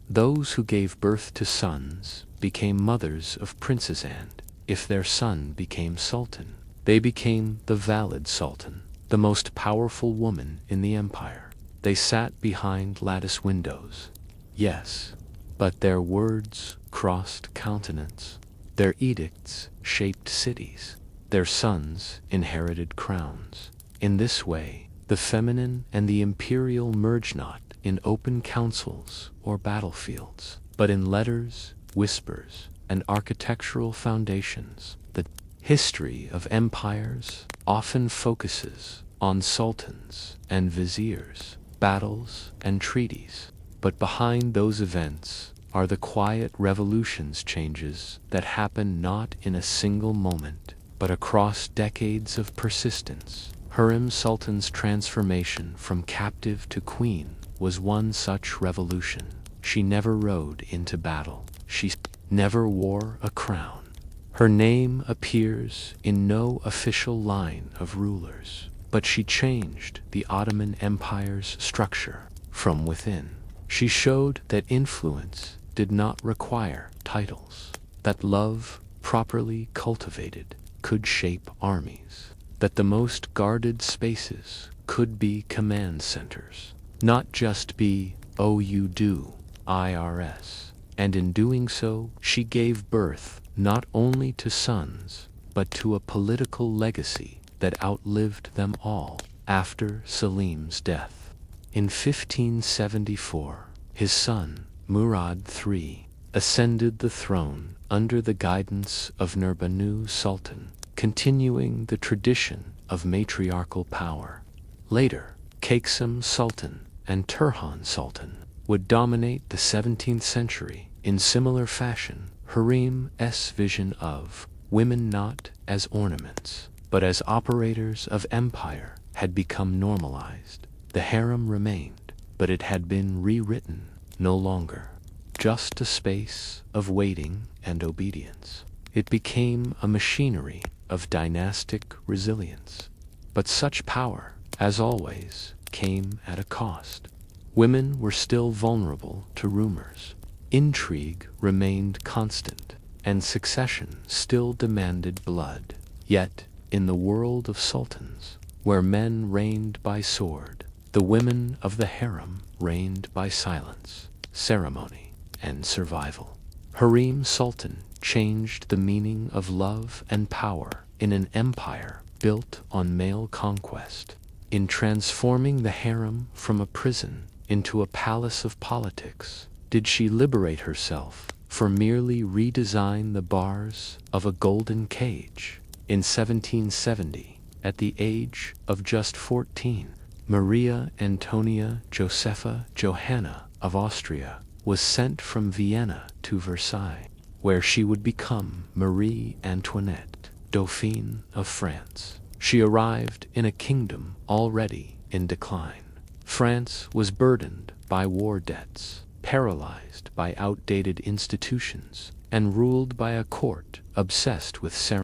Those who gave birth to sons became mothers of princes, and, if their son became sultan, they became the valid sultan, the most powerful woman in the empire. They sat behind lattice windows. Yes, but their words crossed continents. Their edicts shaped cities. Their sons inherited crowns. In this way, the feminine and the imperial merge not in open councils or battlefields, but in letters, whispers, and architectural foundations. The history of empires often focuses on sultans and viziers, battles and treaties, but behind those events are the quiet revolutions, changes that happen not in a single moment, but across decades of persistence. Hurrem Sultan's transformation from captive to queen was one such revolution. She never rode into battle. She never wore a crown. Her name appears in no official line of rulers, but she changed the Ottoman Empire's structure from within. She showed that influence did not require titles, that love, properly cultivated, could shape armies, that the most guarded spaces could be command centers, not just be, "Oh, you do," IRS. And in doing so, she gave birth not only to sons, but to a political legacy that outlived them all. After Selim's death in 1574, his son, Murad III, ascended the throne under the guidance of Nurbanu Sultan, continuing the tradition of matriarchal power. Later, Kaiksem Sultan and Turhan Sultan would dominate the 17th century. In similar fashion, Harem's vision of women not as ornaments, but as operators of empire had become normalized. The harem remained, but it had been rewritten, no longer just a space of waiting and obedience. It became a machinery of dynastic resilience. But such power, as always, came at a cost. Women were still vulnerable to rumors. Intrigue remained constant, and succession still demanded blood. Yet, in the world of sultans, where men reigned by sword, the women of the harem reigned by silence, ceremony, and survival. Harem Sultan changed the meaning of love and power in an empire built on male conquest. In transforming the harem from a prison into a palace of politics, did she liberate herself for merely redesign the bars of a golden cage? In 1770, at the age of just 14, Maria Antonia Josepha Johanna of Austria was sent from Vienna to Versailles, where she would become Marie Antoinette, Dauphine of France. She arrived in a kingdom already in decline. France was burdened by war debts, paralyzed by outdated institutions, and ruled by a court obsessed with ceremony.